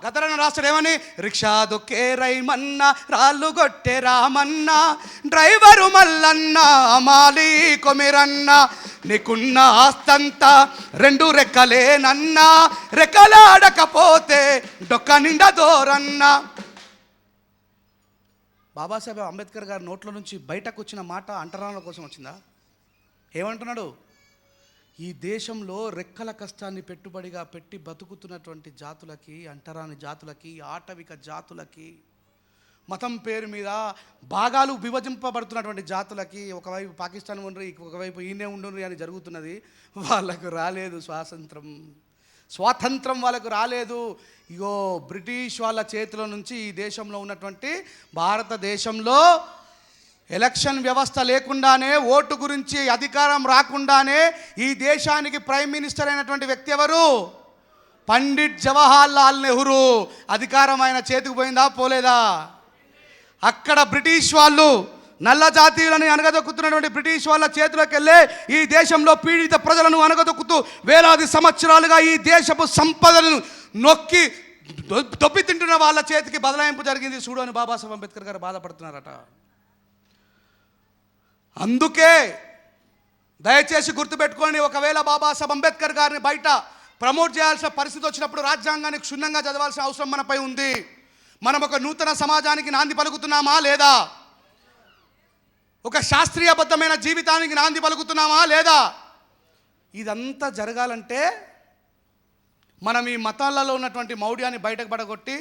గతరన్న రాష్ట్రం ఏమని, రిక్షా దొక్కే రైమన్న రాళ్ళు కొట్టే రామన్న డ్రైవరు మల్లన్న మాలీ కొమిరన్న నీకున్న ఆస్తంతా 2 రెక్కలేనన్నా రెక్కలాడకపోతే డొక్క నిండా దోరన్న. బాబాసాహెబ్ అంబేద్కర్ గారి నోట్ల నుంచి బయటకు వచ్చిన మాట అంటరానుల కోసం వచ్చిందా? ఏమంటున్నాడు? ఈ దేశంలో రెక్కల కష్టాన్ని పెట్టుబడిగా పెట్టి బతుకుతున్నటువంటి జాతులకి, అంటరాని జాతులకి, ఆటవిక జాతులకి, మతం పేరు మీద భాగాలు విభజింపబడుతున్నటువంటి జాతులకి, ఒకవైపు పాకిస్తాన్ ఉండ్రి, ఒకవైపు ఈయనే ఉండుండ్రి అని జరుగుతున్నది. వాళ్ళకు రాలేదు స్వాతంత్రం వాళ్ళకు రాలేదు. ఇగో బ్రిటిష్ వాళ్ళ చేతిలో నుంచి ఈ దేశంలో ఉన్నటువంటి భారతదేశంలో ఎలక్షన్ వ్యవస్థ లేకుండానే, ఓటు గురించి అధికారం రాకుండానే ఈ దేశానికి ప్రైమ్ మినిస్టర్ అయినటువంటి వ్యక్తి ఎవరు? పండిట్ జవహర్ లాల్ నెహ్రూ. అధికారం ఆయన చేతికి పోయిందా? పోలేదా? అక్కడ బ్రిటిష్ వాళ్ళు నల్ల జాతీయులని అనగదొక్కుతున్నటువంటి బ్రిటిష్ వాళ్ళ చేతిలోకి వెళ్ళే ఈ దేశంలో పీడిత ప్రజలను అనగదొక్కుతూ వేలాది సంవత్సరాలుగా ఈ దేశపు సంపదలను నొక్కి దొబ్బి తింటున్న వాళ్ళ చేతికి బదలాయింపు జరిగింది చూడు అని బాబాసాహెబ్ అంబేద్కర్ గారు బాధపడుతున్నారట. అందుకే దయచేసి గుర్తుపెట్టుకోండి, ఒకవేళ బాబాసాహెబ్ అంబేద్కర్ గారిని బయట ప్రమోట్ చేయాల్సిన పరిస్థితి వచ్చినప్పుడు రాజ్యాంగాన్ని క్షుణ్ణంగా చదవాల్సిన అవసరం మనపై ఉంది. మనం ఒక నూతన సమాజానికి నాంది పలుకుతున్నామా లేదా? ఒక శాస్త్రీయబద్ధమైన జీవితానికి నాంది పలుకుతున్నామా లేదా? ఇదంతా జరగాలంటే మనం ఈ మతాలలో ఉన్నటువంటి మౌఢ్యాన్ని బయటకు పడగొట్టి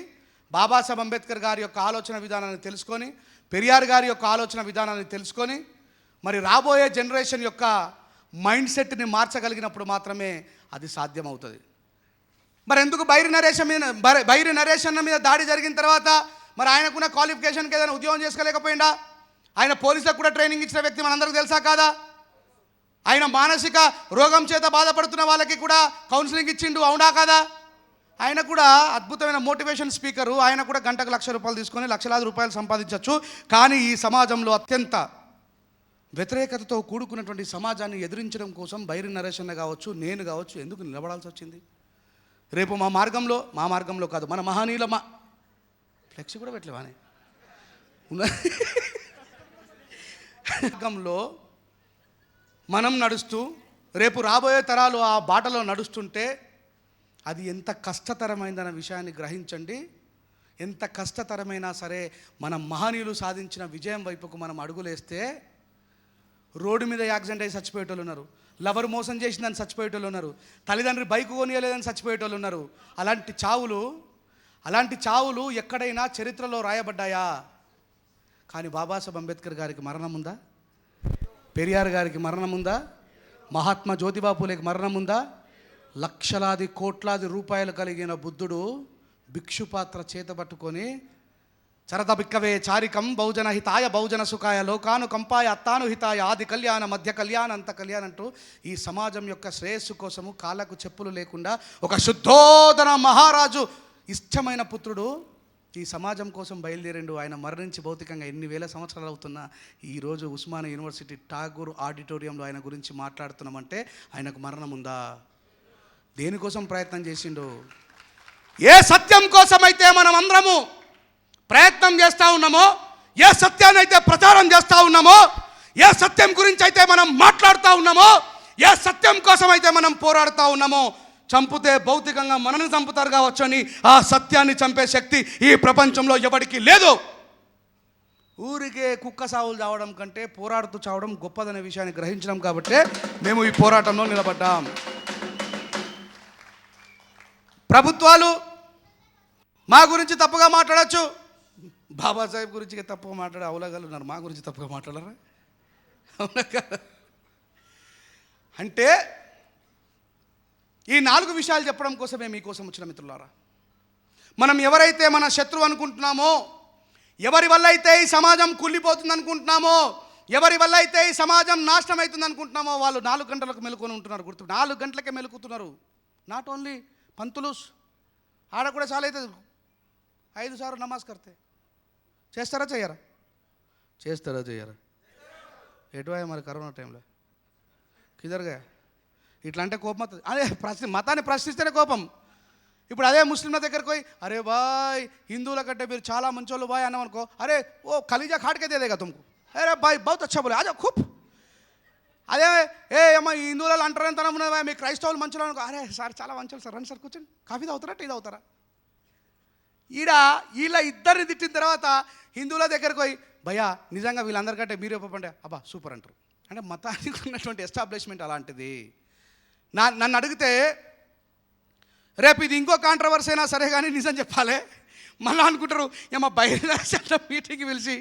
బాబాసాహెబ్ అంబేద్కర్ గారి యొక్క ఆలోచన విధానాన్ని తెలుసుకొని, పెరియార్ గారి యొక్క ఆలోచన విధానాన్ని తెలుసుకొని, మరి రాబోయే జనరేషన్ యొక్క మైండ్ సెట్ని మార్చగలిగినప్పుడు మాత్రమే అది సాధ్యమవుతుంది. మరి ఎందుకు బైరి నరేష్ అన్న మీద దాడి జరిగిన తర్వాత మరి ఆయనకున్న క్వాలిఫికేషన్కి ఏదైనా ఉద్యోగం చేసుకోలేకపోయిందా? ఆయన పోలీసులకు కూడా ట్రైనింగ్ ఇచ్చిన వ్యక్తి మనందరికీ తెలుసా కాదా? ఆయన మానసిక రోగం చేత బాధపడుతున్న వాళ్ళకి కూడా కౌన్సిలింగ్ ఇచ్చిండు, అవునా కాదా? ఆయన కూడా అద్భుతమైన మోటివేషన్ స్పీకరు. ఆయన కూడా గంటకు ₹1,00,000 తీసుకొని లక్షలాది రూపాయలు సంపాదించవచ్చు. కానీ ఈ సమాజంలో అత్యంత వ్యతిరేకతతో కూడుకున్నటువంటి సమాజాన్ని ఎదిరించడం కోసం బైరి నరేష్ అన్న కావచ్చు, నేను కావచ్చు ఎందుకు నిలబడాల్సి వచ్చింది? రేపు మా మార్గంలో కాదు, మన మహనీయుల ఫ్లెక్సీ కూడా పెట్టలేవానే మార్గంలో మనం నడుస్తూ రేపు రాబోయే తరాలు ఆ బాటలో నడుస్తుంటే అది ఎంత కష్టతరమైందన్న విషయాన్ని గ్రహించండి. ఎంత కష్టతరమైనా సరే మన మహనీయులు సాధించిన విజయం వైపుకు మనం అడుగులేస్తే రోడ్డు మీద యాక్సిడెంట్ అయ్యి చచ్చిపోయేటోళ్ళు ఉన్నారు, లవర్ మోసం చేసిందని చచ్చిపోయేటోళ్ళు ఉన్నారు, తల్లిదండ్రులు బైక్ కొనియలేదని చచ్చిపోయేటోళ్ళు ఉన్నారు. అలాంటి చావులు ఎక్కడైనా చరిత్రలో రాయబడ్డాయా? కానీ బాబాసాహెబ్ అంబేద్కర్ గారికి మరణం ఉందా? పెరియార్ గారికి మరణం ఉందా? మహాత్మా జ్యోతిబా పూలేకి మరణం ఉందా? లక్షలాది కోట్లాది రూపాయలు కలిగిన బుద్ధుడు భిక్షుపాత్ర చేతబట్టుకొని చరత బిక్కవే చారికం బహుజన హితాయ బహుజన సుఖాయ లోకాను కంపాయ అత్తాను హితాయ ఆది కళ్యాణ మధ్య కళ్యాణ అంత కళ్యాణ అంటూ ఈ సమాజం యొక్క శ్రేయస్సు కోసము కాళ్ళకు చెప్పులు లేకుండా ఒక శుద్ధోదన మహారాజు ఇష్టమైన పుత్రుడు ఈ సమాజం కోసం బయలుదేరిండు. ఆయన మరణించి భౌతికంగా ఎన్ని వేల సంవత్సరాలు అవుతున్నా ఈరోజు ఉస్మానియా యూనివర్సిటీ ఠాగూర్ ఆడిటోరియంలో ఆయన గురించి మాట్లాడుతున్నామంటే ఆయనకు మరణం ఉందా? దేనికోసం ప్రయత్నం చేసిండు? ఏ సత్యం కోసమైతే మనం అందరము ప్రయత్నం చేస్తూ ఉన్నామో, ఏ సత్యాన్ని అయితే ప్రచారం చేస్తూ ఉన్నామో, ఏ సత్యం గురించి అయితే మనం మాట్లాడుతూ ఉన్నామో, ఏ సత్యం కోసం అయితే మనం పోరాడుతూ ఉన్నామో, చంపితే భౌతికంగా మనల్ని చంపుతారు కావచ్చు అని ఆ సత్యాన్ని చంపే శక్తి ఈ ప్రపంచంలో ఎవరికి లేదు. ఊరికే కుక్క సావులు చావడం కంటే పోరాడుతూ చావడం గొప్పదనే విషయాన్ని గ్రహించడం కాబట్టే మేము ఈ పోరాటంలో నిలబడ్డాం. ప్రభుత్వాలు మా గురించి తప్పుగా మాట్లాడచ్చు, బాబాసాహెబ్ గురించి తప్పుగా మాట్లాడే అవలగాలు ఉన్నారు, మా గురించి తప్పుగా మాట్లాడరా? అవునా కదా? అంటే ఈ 4 విషయాలు చెప్పడం కోసమే మీకోసం వచ్చిన మిత్రులారా. మనం ఎవరైతే మన శత్రువు అనుకుంటున్నామో, ఎవరి వల్ల అయితే ఈ సమాజం కుళ్ళిపోతుంది అనుకుంటున్నామో, ఎవరి వల్ల అయితే ఈ సమాజం నాశనం అవుతుంది అనుకుంటున్నామో, వాళ్ళు 4 గంటలకు మెలుకొని ఉంటున్నారు. 4 గంటలకే మెలుకుతున్నారు. నాట్ ఓన్లీ పంతులుస్, ఆడ కూడా చాలా అవుతుంది. 5 సార్లు నమాజ్ కర్తే చేస్తారా చెయ్యరా? ఎటువా మరి కరోనా టైంలో కిదర్గా ఇట్లా అంటే కోపం అవుతుంది. అదే మతాన్ని ప్రశ్నిస్తేనే కోపం. ఇప్పుడు అదే ముస్లింల దగ్గరికి పోయి అరే బాయ్ హిందువుల కంటే మీరు చాలా మంచోళ్ళు బాయ్ అన్నాం అనుకో, అరే ఓ కలీజా ఖాట్కే దేదేగా తుమ్కు, అరే బాయ్ బహుత్ అచ్చా బోలే ఆజా ఖూబ్. అదే అమ్మ ఈ హిందువులలో అంటారని తనం ఉన్నదా, మీ క్రైస్తవులు మంచులు అనుకో, అరే సార్ చాలా మంచోళ్ళు సార్, రండి సార్ కూర్చొని, కాఫీ తాగుతారా టీ తాగుతారా? వీళ్ళ ఇద్దరిని తిట్టిన తర్వాత హిందువుల దగ్గరకు పోయి భయ్యా నిజంగా వీళ్ళందరికంటే మీరు చెప్పండి అబ్బా సూపర్ అంటారు. అంటే మతానికి ఉన్నటువంటి ఎస్టాబ్లిష్మెంట్ అలాంటిది. నన్ను అడిగితే రేపు ఇది ఇంకో కాంట్రవర్సీ అయినా సరే కానీ నిజం చెప్పాలి. మళ్ళీ అనుకుంటారు ఏమో బహిరంగ మీటింగ్కి పిలిచి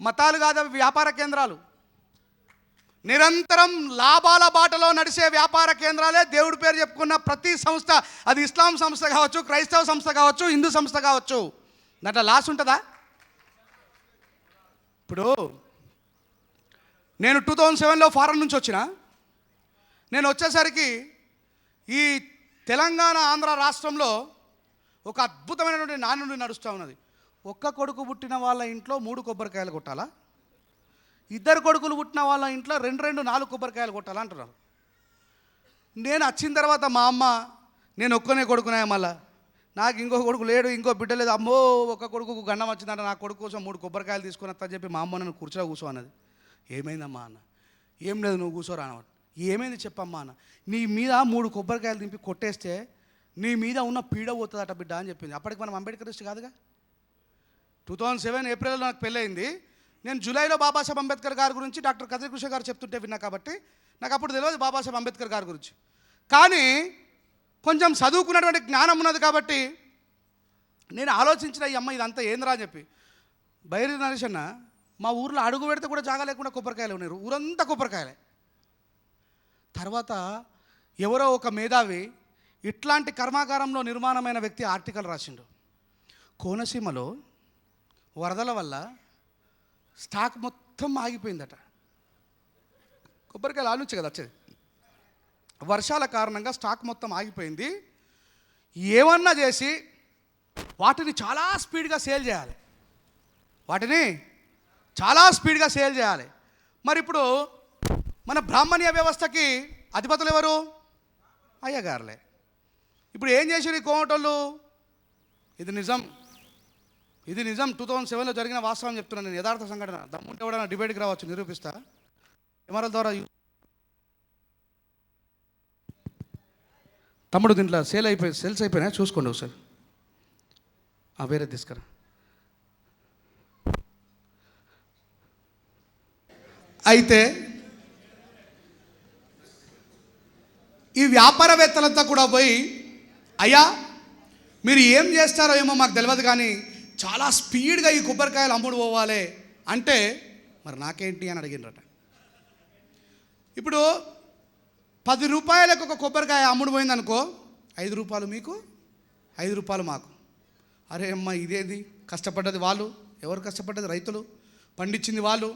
మతాలు కాదు వ్యాపార కేంద్రాలు, నిరంతరం లాభాల బాటలో నడిచే వ్యాపార కేంద్రాలే దేవుడి పేరు చెప్పుకున్న ప్రతి సంస్థ, అది ఇస్లాం సంస్థ కావచ్చు, క్రైస్తవ సంస్థ కావచ్చు, హిందూ సంస్థ కావచ్చు, దాంట్లో లాస్ ఉంటుందా? ఇప్పుడు నేను 2007లో ఫారెన్ నుంచి వచ్చిన, నేను వచ్చేసరికి ఈ తెలంగాణ ఆంధ్ర రాష్ట్రంలో ఒక అద్భుతమైనటువంటి నానుడి నడుస్తూ ఉన్నది. ఒక్క కొడుకు పుట్టిన వాళ్ళ ఇంట్లో 3 కొబ్బరికాయలు కొట్టాలా, 2 కొడుకులు పుట్టిన వాళ్ళ ఇంట్లో 2 4 కొబ్బరికాయలు కొట్టాలా అంటున్నారు. నేను వచ్చిన తర్వాత మా అమ్మ నేను ఒక్కనే కొడుకునే, మళ్ళా నాకు ఇంకో కొడుకు లేడు, ఇంకో బిడ్డ లేదు, అమ్మో ఒక కొడుకు గండం వచ్చిందంట, నా కొడుకు కోసం 3 కొబ్బరికాయలు తీసుకుని వస్తా అని చెప్పి మా అమ్మ నన్ను కూర్చోలో కూర్చో అన్నది. ఏమైందమ్మా అన్న? ఏం లేదు నువ్వు కూర్చోరా అన్నమాట. ఏమైంది చెప్పమ్మా అన్న. నీ మీద 3 కొబ్బరికాయలు దింపి కొట్టేస్తే నీ మీద ఉన్న పీడ పోతుందట బిడ్డ అని చెప్పింది. అప్పటికి మనం అంబేద్కరిస్ట్ కాదుగా. 2007 ఏప్రిల్లో నాకు పెళ్ళయింది. నేను జూలైలో బాబాసాహెబ్ అంబేద్కర్ గారి గురించి డాక్టర్ కదిరి కృష్ణ గారు చెప్తుంటే విన్నా కాబట్టి నాకు అప్పుడు తెలియదు బాబాసాహెబ్ అంబేద్కర్ గారి గురించి. కానీ కొంచెం చదువుకున్నటువంటి జ్ఞానం ఉన్నది కాబట్టి నేను ఆలోచించిన ఈ అమ్మ ఇదంతా ఏంద్రా అని చెప్పి. బైరి నరేష్ అన్న మా ఊర్లో అడుగు పెడితే కూడా జాగా లేకుండా కొబ్బరికాయలు ఉన్నారు, ఊరంతా కొబ్బరికాయలే. తర్వాత ఎవరో ఒక మేధావి ఇట్లాంటి కర్మాగారంలో నిర్మాణమైన వ్యక్తి ఆర్టికల్ రాసిండు. కోనసీమలో వరదల వల్ల స్టాక్ మొత్తం ఆగిపోయిందట. కొబ్బరికాయలు ఆలోచించే కదా వచ్చేది. వర్షాల కారణంగా స్టాక్ మొత్తం ఆగిపోయింది. ఏమన్నా చేసి వాటిని చాలా స్పీడ్గా సేల్ చేయాలి, మరి ఇప్పుడు మన బ్రాహ్మణ్య వ్యవస్థకి అధిపతులు ఎవరు? అయ్యగారులే. ఇప్పుడు ఏం చేసారు ఈ కోమటోళ్ళు? ఇది నిజం 2007లో జరిగిన వాస్తవం చెప్తున్నాను నేను, యథార్థ సంఘటన. దమ్ముంటే ఎవడైనా డిబేట్కి రావచ్చు, నిరూపిస్తా. కెమెరాల ద్వారా తమ్ముడు దీంట్లో సేల్స్ అయిపోయినా చూసుకోండి ఒకసారి. వేరే తీసుకురా. అయితే ఈ వ్యాపారవేత్తలంతా కూడా పోయి అయ్యా మీరు ఏం చేస్తారో ఏమో మాకు తెలియదు కానీ చాలా స్పీడ్గా ఈ కొబ్బరికాయలు అమ్ముడు పోవాలి అంటే మరి నాకేంటి అని అడిగినరట. ఇప్పుడు 10 రూపాయలకు ఒక కొబ్బరికాయ అమ్ముడు పోయిందనుకో, 5 రూపాయలు మీకు, 5 రూపాయలు మాకు. అరే అమ్మ ఇదేది? కష్టపడ్డది వాళ్ళు. ఎవరు కష్టపడ్డది? రైతులు. పండించింది వాళ్ళు.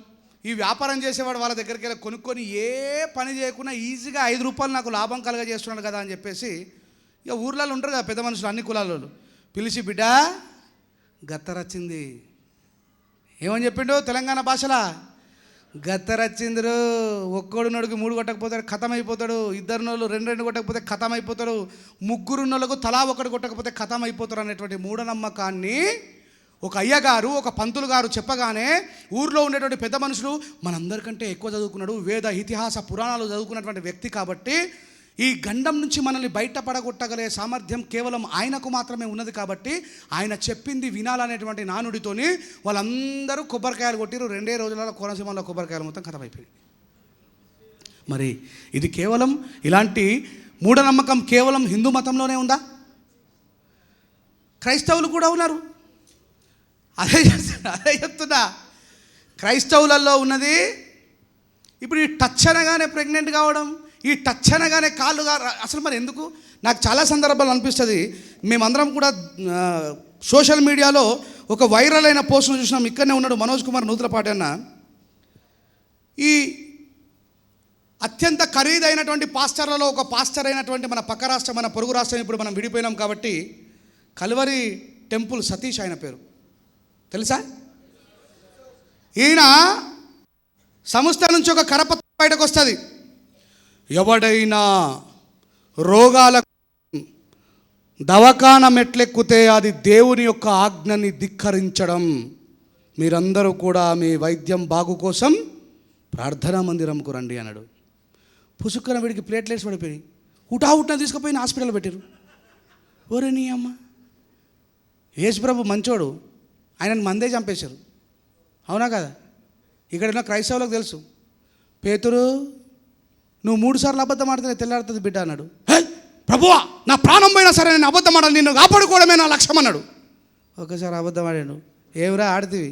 ఈ వ్యాపారం చేసేవాడు వాళ్ళ దగ్గరికి వెళ్ళి కొనుక్కొని ఏ పని చేయకుండా ఈజీగా 5 రూపాయలు నాకు లాభం కలగజేస్తున్నాడు కదా అని చెప్పేసి ఇక ఊర్లలో ఉంటారు కదా పెద్ద మనుషులు, అన్ని కులాలలో పిలిచి బిడ్డ గత్తరచ్చింది. ఏమని చెప్పిండు తెలంగాణ భాషలా? గత్తరచ్చిందిరు. ఒక్కోడు నోడికి 3 కొట్టకపోతాడు ఖతం అయిపోతాడు, 2 నోళ్ళు 2 కొట్టకపోతే ఖతం అయిపోతాడు, 3 నోళ్ళకు తలా 1 కొట్టకపోతే ఖతం అయిపోతాడు అనేటువంటి మూఢనమ్మకాన్ని ఒక అయ్యగారు, ఒక పంతులు గారు చెప్పగానే ఊర్లో ఉండేటువంటి పెద్ద మనుషులు మనందరికంటే ఎక్కువ చదువుకున్నాడు, వేద ఇతిహాస పురాణాలు చదువుకున్నటువంటి వ్యక్తి కాబట్టి ఈ గండం నుంచి మనల్ని బయటపడగొట్టగలే సామర్థ్యం కేవలం ఆయనకు మాత్రమే ఉన్నది కాబట్టి ఆయన చెప్పింది వినాలనేటువంటి నానుడితోని వాళ్ళందరూ కొబ్బరికాయలు కొట్టిరు. 2 రోజులలో కోనసీమలో కొబ్బరికాయలు మొత్తం ఖతమైపోయింది. మరి ఇది కేవలం ఇలాంటి మూఢనమ్మకం కేవలం హిందూ మతంలోనే ఉందా? క్రైస్తవులు కూడా ఉన్నారు. అదే చెప్తున్నా, క్రైస్తవులలో ఉన్నది. ఇప్పుడు ఈ టచ్ అనగానే ప్రెగ్నెంట్ కావడం, ఈ టచ్ అనగానే కాళ్ళుగా అసలు మరి ఎందుకు? నాకు చాలా సందర్భాలు అనిపిస్తుంది. మేమందరం కూడా సోషల్ మీడియాలో ఒక వైరల్ అయిన పోస్ట్ను చూసినాం. ఇక్కడనే ఉన్నాడు మనోజ్ కుమార్ నూతలపాటి అన్న. ఈ అత్యంత ఖరీదైనటువంటి పాస్టర్లలో ఒక పాస్టర్ అయినటువంటి మన పక్క రాష్ట్రం, మన పొరుగు రాష్ట్రం, ఇప్పుడు మనం విడిపోయినాం కాబట్టి కల్వరి టెంపుల్ సతీష్ ఆయన పేరు తెలుసా? ఈయన సంస్థ నుంచి ఒక కరపత్రం బయటకు వస్తుంది. ఎవడైనా రోగాల దవాఖాన మెట్లెక్కితే అది దేవుని యొక్క ఆజ్ఞని ధిక్కరించడం. మీరందరూ కూడా మీ వైద్యం బాగు కోసం ప్రార్థనా మందిరంకు రండి అన్నాడు. పుసుక్కన వీడికి ప్లేట్లెట్స్ పడిపోయి హుటాహుట్న తీసుకుపోయి హాస్పిటల్ పెట్టారు. ఓరే నీ అమ్మ, యేసుప్రభు మంచోడు, ఆయనను మందే చంపేశారు, అవునా కదా? ఇక్కడ ఉన్న క్రైస్తవులకు తెలుసు. పేతురు, నువ్వు 3 సార్లు అబద్ధం ఆడితే తెల్లారుతుంది బిడ్డ అన్నాడు. ప్రభువా, నా ప్రాణం పోయినా సరే నేను అబద్ధం ఆడాలి, నిన్ను కాపాడుకోవడమే నా లక్ష్యం అన్నాడు. ఒకసారి అబద్ధం ఆడాడు, ఏమిరా ఆడుతుంది.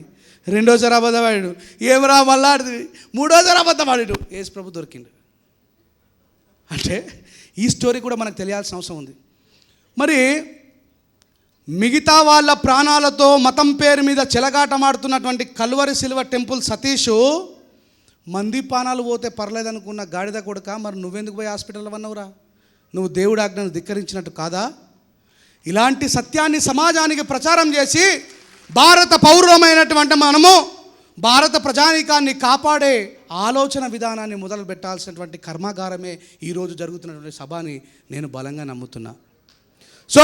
రెండోసారి అబద్ధం ఆడాడు, ఏమిరా మళ్ళీ ఆడుతుంది. మూడోసారి అబద్ధం ఆడాడు, యేసుప్రభు దొరికిండు. అంటే ఈ స్టోరీ కూడా మనకు తెలియాల్సిన అవసరం ఉంది. మరి మిగతా వాళ్ళ ప్రాణాలతో మతం పేరు మీద చెలగాటమాడుతున్నటువంటి కల్వరి సిల్వ టెంపుల్ సతీషు మంది పానాలు పోతే పర్లేదనుకున్న గాడిద కొడుక, మరి నువ్వెందుకు పోయి హాస్పిటల్ అన్నవురా? నువ్వు దేవుడి ఆజ్ఞను ధిక్కరించినట్టు కాదా? ఇలాంటి సత్యాన్ని సమాజానికి ప్రచారం చేసి భారత పౌరులమైనటువంటి మనము భారత ప్రజానీకాన్ని కాపాడే ఆలోచన విధానాన్ని మొదలు పెట్టాల్సినటువంటి కర్మాగారమే ఈరోజు జరుగుతున్నటువంటి సభ అని నేను బలంగా నమ్ముతున్నా. సో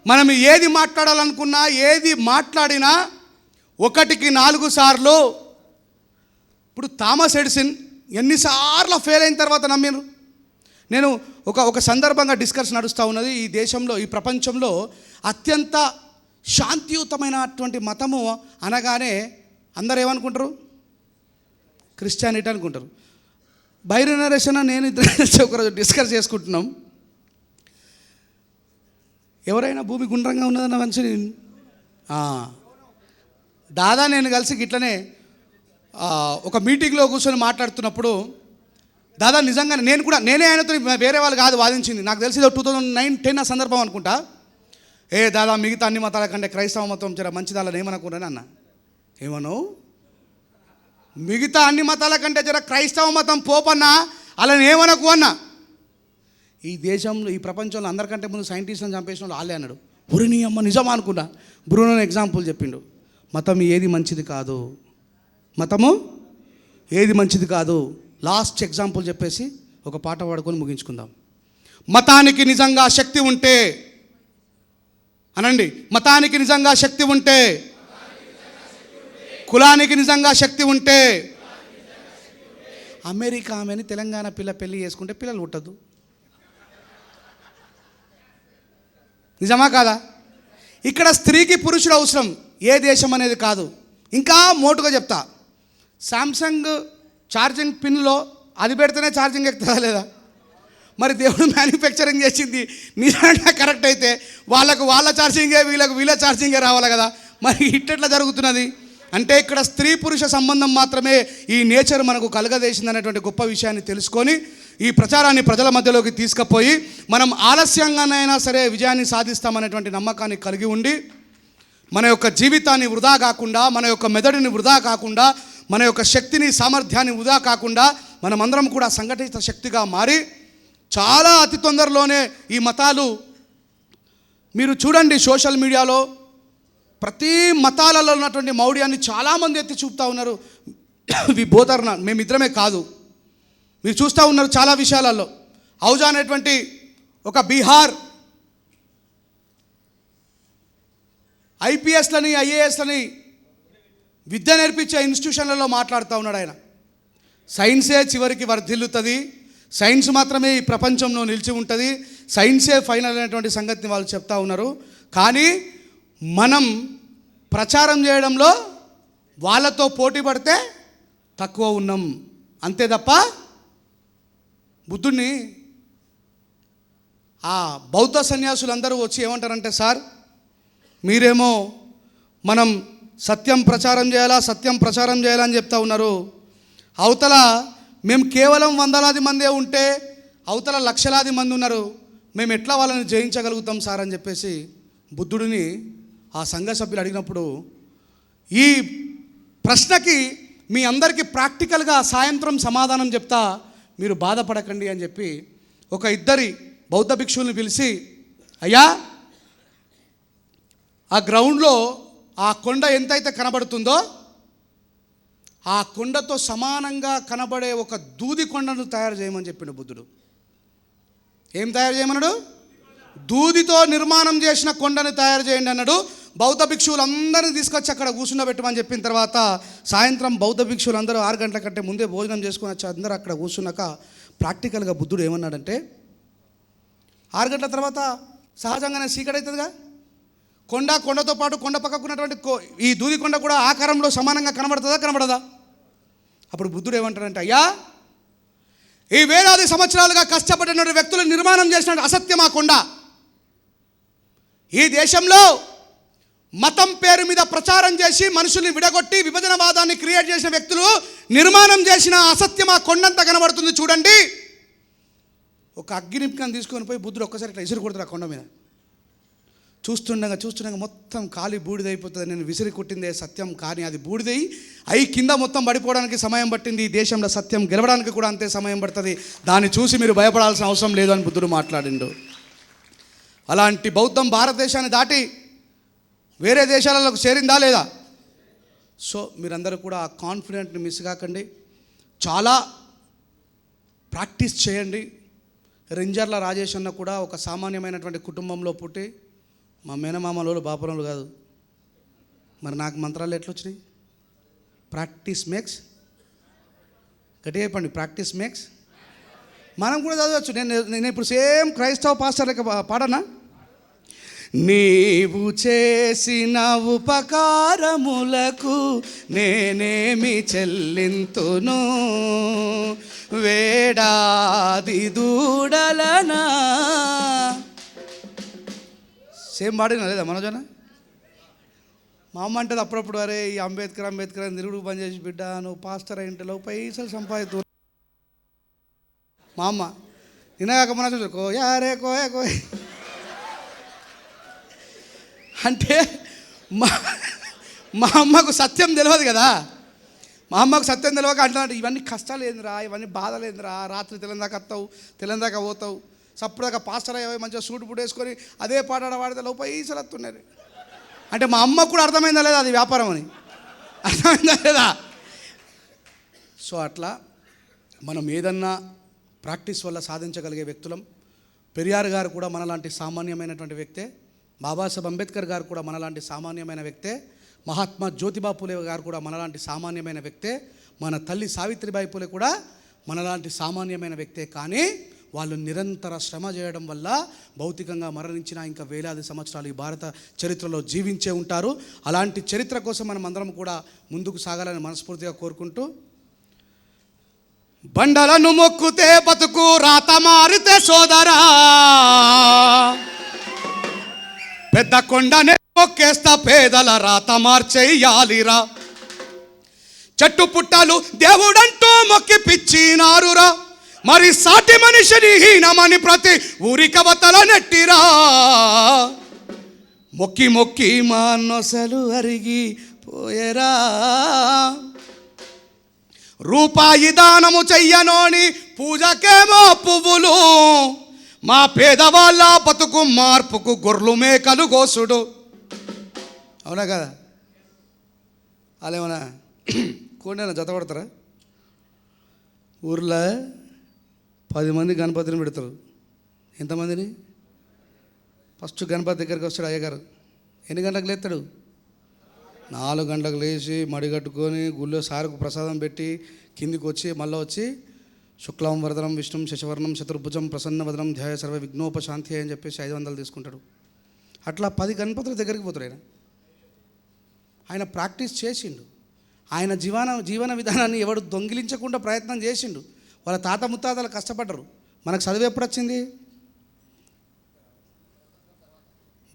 మనం ఏది మాట్లాడాలనుకున్నా, ఏది మాట్లాడినా 1కి 4 సార్లు. ఇప్పుడు థామస్ ఎడిసన్ ఎన్నిసార్లు ఫెయిల్ అయిన తర్వాత నమ్మిరు? నేను ఒక సందర్భంగా డిస్కషన్ నడుస్తూ ఉన్నది. ఈ దేశంలో, ఈ ప్రపంచంలో అత్యంత శాంతియుతమైనటువంటి మతము అనగానే అందరు ఏమనుకుంటారు? క్రిస్టియానిటీ అనుకుంటారు. బైరి నరేషన్ నేను ఇద్దరు ఒకరోజు డిస్కస్ చేసుకుంటున్నాం. ఎవరైనా భూమి గుండ్రంగా ఉన్నదన్న మనిషిని దాదా నేను కలిసి ఇట్లనే ఒక మీటింగ్లో కూర్చొని మాట్లాడుతున్నప్పుడు, దాదా నిజంగానే నేనే ఆయనతో, వేరే వాళ్ళు కాదు వాదించింది, నాకు తెలిసి 2009-10 ఆ సందర్భం అనుకుంటా. దాదా మిగతా అన్ని మతాల కంటే క్రైస్తవ మతం జర మంచిదాలని ఏమనుకున్నాను అన్న. ఏమను? మిగతా అన్ని మతాల కంటే జర క్రైస్తవ మతం పోపన్నా అలా ఏమనకు అన్నా. ఈ దేశంలో, ఈ ప్రపంచంలో అందరికంటే ముందు సైంటిస్ట్లను చంపేసిన వాళ్ళు వాళ్ళే అన్నాడు. నీ అమ్మ నిజమా అనుకున్నా. బ్రూనో ఎగ్జాంపుల్ చెప్పిండు. మతం ఏది మంచిది కాదు, మతము ఏది మంచిది కాదు. లాస్ట్ ఎగ్జాంపుల్ చెప్పేసి ఒక పాట పాడుకొని ముగించుకుందాం. మతానికి నిజంగా శక్తి ఉంటే అనండి, మతానికి నిజంగా శక్తి ఉంటే, కులానికి నిజంగా శక్తి ఉంటే, అమెరికా ఆమెని తెలంగాణ పిల్ల పెళ్లి చేసుకుంటే పిల్లలు పుట్టదు. నిజమా కాదా? ఇక్కడ స్త్రీకి పురుషుడు అవసరం, ఏ దేశం అనేది కాదు. ఇంకా మోటుగా చెప్తా, శాంసంగ్ ఛార్జింగ్ పిన్లో అది పెడితేనే ఛార్జింగ్ ఎక్కుతుందా లేదా? మరి దేవుడు మ్యానుఫ్యాక్చరింగ్ చేసింది నిజంగా కరెక్ట్ అయితే వాళ్ళకు వాళ్ళ ఛార్జింగే, వీళ్ళకు వీళ్ళ ఛార్జింగే రావాలి కదా. మరి ఇట్లా జరుగుతున్నది అంటే ఇక్కడ స్త్రీ పురుష సంబంధం మాత్రమే ఈ నేచర్ మనకు కలుగజేసింది అనేటువంటి గొప్ప విషయాన్ని తెలుసుకొని ఈ ప్రచారాన్ని ప్రజల మధ్యలోకి తీసుకుపోయి మనం ఆలస్యంగానైనా సరే విజయాన్ని సాధిస్తామనేటువంటి నమ్మకాన్ని కలిగి ఉండి మన యొక్క జీవితాన్ని వృధా కాకుండా, మన యొక్క మెదడుని వృధా కాకుండా, మన యొక్క శక్తిని, సామర్థ్యాన్ని వృధా కాకుండా మనమందరం కూడా సంఘటిత శక్తిగా మారి చాలా అతి తొందరలోనే ఈ మతాలు, మీరు చూడండి సోషల్ మీడియాలో ప్రతి మతాలలో ఉన్నటువంటి మౌఢ్యాన్ని చాలామంది ఎత్తి చూపుతూ ఉన్నారు. వి బోత్ ఆర్ నాట్, మేమిద్దరమే కాదు, మీరు చూస్తూ ఉన్నారు చాలా విషయాలలో. ఔజా అనేటువంటి ఒక బీహార్ ఐపీఎస్లని, ఐఏఎస్లని విద్య నేర్పించే ఇన్స్టిట్యూషన్లలో మాట్లాడుతూ ఉన్నాడు ఆయన. సైన్సే చివరికి వర్ధిల్లుతుంది, సైన్స్ మాత్రమే ఈ ప్రపంచంలో నిలిచి ఉంటుంది, సైన్సే ఫైనల్ అనేటువంటి సంగతిని వాళ్ళు చెప్తా ఉన్నారు. కానీ మనం ప్రచారం చేయడంలో వాళ్ళతో పోటీ పడితే తక్కువ ఉన్నాం అంతే తప్ప. బుద్ధుడిని ఆ బౌద్ధ సన్యాసులందరూ వచ్చి ఏమంటారంటే, సార్ మీరేమో మనం సత్యం ప్రచారం చేయాలా, సత్యం ప్రచారం చేయాలని చెప్తా ఉన్నారు, అవతల మేము కేవలం 100,000 మందే ఉంటే అవతల లక్షలాది మంది ఉన్నారు, మేము ఎట్లా వాళ్ళని జయించగలుగుతాం సార్ అని చెప్పేసి బుద్ధుడిని ఆ సంఘ సభ్యులు అడిగినప్పుడు, ఈ ప్రశ్నకి మీ అందరికీ ప్రాక్టికల్గా సాయంత్రం సమాధానం చెప్తా, మీరు బాధపడకండి అని చెప్పి ఒక 2 బౌద్ధ భిక్షువుల్ని పిలిచి, అయ్యా ఆ గ్రౌండ్లో ఆ కొండ ఎంతైతే కనబడుతుందో ఆ కొండతో సమానంగా కనబడే ఒక దూది కొండను తయారు చేయమని చెప్పిండు బుద్ధుడు. ఏం తయారు చేయమన్నాడు? దూదితో నిర్మాణం చేసిన కొండను తయారు చేయండి అన్నాడు. బౌద్ధ భిక్షువులందరినీ తీసుకొచ్చి అక్కడ కూర్చుండబెట్టమని చెప్పిన తర్వాత సాయంత్రం బౌద్ధ భిక్షువులందరూ 6 గంటల కంటే ముందే భోజనం చేసుకుని వచ్చి అందరూ అక్కడ కూర్చున్నాక ప్రాక్టికల్గా బుద్ధుడు ఏమన్నాడంటే, 6 గంటల తర్వాత సహజంగానే చీకటి అవుతుందిగా, కొండతో పాటు కొండ పక్కకు ఉన్నటువంటి ఈ దూది కొండ కూడా ఆకారంలో సమానంగా కనబడదా? అప్పుడు బుద్ధుడు ఏమంటాడంటే, అయ్యా, ఈ వేలాది సంవత్సరాలుగా కష్టపడిన వ్యక్తులు నిర్మాణం చేసిన అసత్యం ఆ కొండ. ఈ దేశంలో మతం పేరు మీద ప్రచారం చేసి మనుషుల్ని విడగొట్టి విభజనవాదాన్ని క్రియేట్ చేసిన వ్యక్తులు నిర్మాణం చేసిన అసత్యం ఆ కొండంతా కనబడుతుంది చూడండి. ఒక అగ్గినిప్పుకని తీసుకొని పోయి బుద్ధుడు ఒక్కసారి ఇట్లా విసిరి కొడతారు ఆ కొండ మీద. చూస్తుండగా మొత్తం కాలి బూడిదైపోతుంది. నేను విసిరి కొట్టిందే సత్యం, కానీ అది బూడిదై అయి కింద మొత్తం పడిపోవడానికి సమయం పట్టింది. ఈ దేశంలో సత్యం గెలవడానికి కూడా అంతే సమయం పడుతుంది. దాన్ని చూసి మీరు భయపడాల్సిన అవసరం లేదు అని బుద్ధుడు మాట్లాడిండు. అలాంటి బౌద్ధం భారతదేశాన్ని దాటి వేరే దేశాలకు చేరిందా లేదా? సో మీరందరూ కూడా ఆ కాన్ఫిడెంట్ని మిస్ కాకండి. చాలా ప్రాక్టీస్ చేయండి. రెంజర్ల రాజేష్ అన్న కూడా ఒక సామాన్యమైనటువంటి కుటుంబంలో పుట్టి, మా మేనమామలు బాపురంలు కాదు. మరి నాకు మంత్రాలు ఎట్లా వచ్చినాయి? ప్రాక్టీస్ మేక్స్, గట్టిగా చెప్పండి, ప్రాక్టీస్ మేక్స్. మనం కూడా చదవచ్చు. నేను ఇప్పుడు సేమ్ క్రైస్తవ పాస్టర్ లెక్క పాడనా? నీవు చేసిన ఉపకారములకు నేనేమి చెల్లింతును, వేడాది దూడలనా. సేమ్ పాడినా లేదా మనోజన? మా అమ్మ అంటది అప్పుడప్పుడు, అరే ఈ అంబేద్కర్ అని నిరుడు పని చేసి బిడ్డ, నువ్వు పాస్టర్ అయింటలో పైసలు సంపాదితూ. మా అమ్మ నిన్నగాక మన కోయారే కోయ అంటే మా అమ్మకు సత్యం తెలియదు కదా. మా అమ్మకు సత్యం తెలియక అంటున్నాడు, ఇవన్నీ కష్టాలు ఏందిరా, ఇవన్నీ బాధలు ఏందిరా, రాత్రి తెలందాక వస్తావు, తెలందాక పోతావు, సప్పుడుదాకా పాస్టర్ అయ్యావు, మంచిగా సూట్ బుట్ వేసుకొని అదే పాట పాడితే లోపల పైసలు వస్తున్నారు. అంటే మా అమ్మకు కూడా అర్థమైందా లేదా అది వ్యాపారం అని? అర్థమైందా లేదా? సో అట్లా మనం ఏదన్నా ప్రాక్టీస్ వల్ల సాధించగలిగే వ్యక్తులం. పెరియార్ గారు కూడా మనలాంటి సామాన్యమైనటువంటి వ్యక్తే. బాబాసాహెబ్ అంబేద్కర్ గారు కూడా మనలాంటి సామాన్యమైన వ్యక్తే. మహాత్మా జ్యోతిబా పూలే గారు కూడా మనలాంటి సామాన్యమైన వ్యక్తే. మన తల్లి సావిత్రిబాయి పూలే కూడా మనలాంటి సామాన్యమైన వ్యక్తే. కానీ వాళ్ళు నిరంతర శ్రమ చేయడం వల్ల భౌతికంగా మరణించిన ఇంకా వేలాది సంవత్సరాలు ఈ భారత చరిత్రలో జీవించే ఉంటారు. అలాంటి చరిత్ర కోసం మనం అందరం కూడా ముందుకు సాగాలని మనస్ఫూర్తిగా కోరుకుంటూ, బండలను మొక్కుతే బతుకు రాత మారితే సోదరా, పెద్ద కొండనే మొక్కేస్తా పేదల రాత మార్చేయాలిరా, చెట్టు పుట్టలు దేవుడంటూ మొక్కి పిచ్చినారురా, మరి సాటి మనిషిని హీనమని ప్రతి ఊరి కవతల నెట్టిరా, మొక్కి మొక్కి మా నొసలు అరిగి పోయేరా, రూపాయి దానము చెయ్యనోని పూజకేమో పువ్వులు, మా పేదవాళ్ళ బతుకు మార్పుకు గొర్రెలు మేకలు గోసుడు. అవునా కదా? వాళ్ళేమన్నా కోడైనా జతపడతారా? ఊర్లో 10 మంది గణపతిని పెడతారు. ఎంతమందిని? ఫస్ట్ గణపతి దగ్గరికి వస్తాడు అయ్యగారు. ఎన్ని గంటలకు లేస్తాడు? 4 గంటలకు లేచి మడి కట్టుకొని గుళ్ళో సారుకు ప్రసాదం పెట్టి కిందికి వచ్చి మళ్ళీ వచ్చి శుక్లాం వరదనం విష్ణుం శశవర్ణం చతుర్భుజం ప్రసన్నవదనం ధ్యాయ సర్వ విఘ్నోపశాంతి అని చెప్పేసి 500 తీసుకుంటాడు. అట్లా 10 గణపతుల దగ్గరికి పోతాడు. ఆయన ప్రాక్టీస్ చేసిండు. ఆయన జీవన విధానాన్ని ఎవడు దొంగిలించకుండా ప్రయత్నం చేసిండు. వాళ్ళ తాత ముత్తాతలు కష్టపడ్డరు. మనకు చదువు ఎప్పుడు వచ్చింది?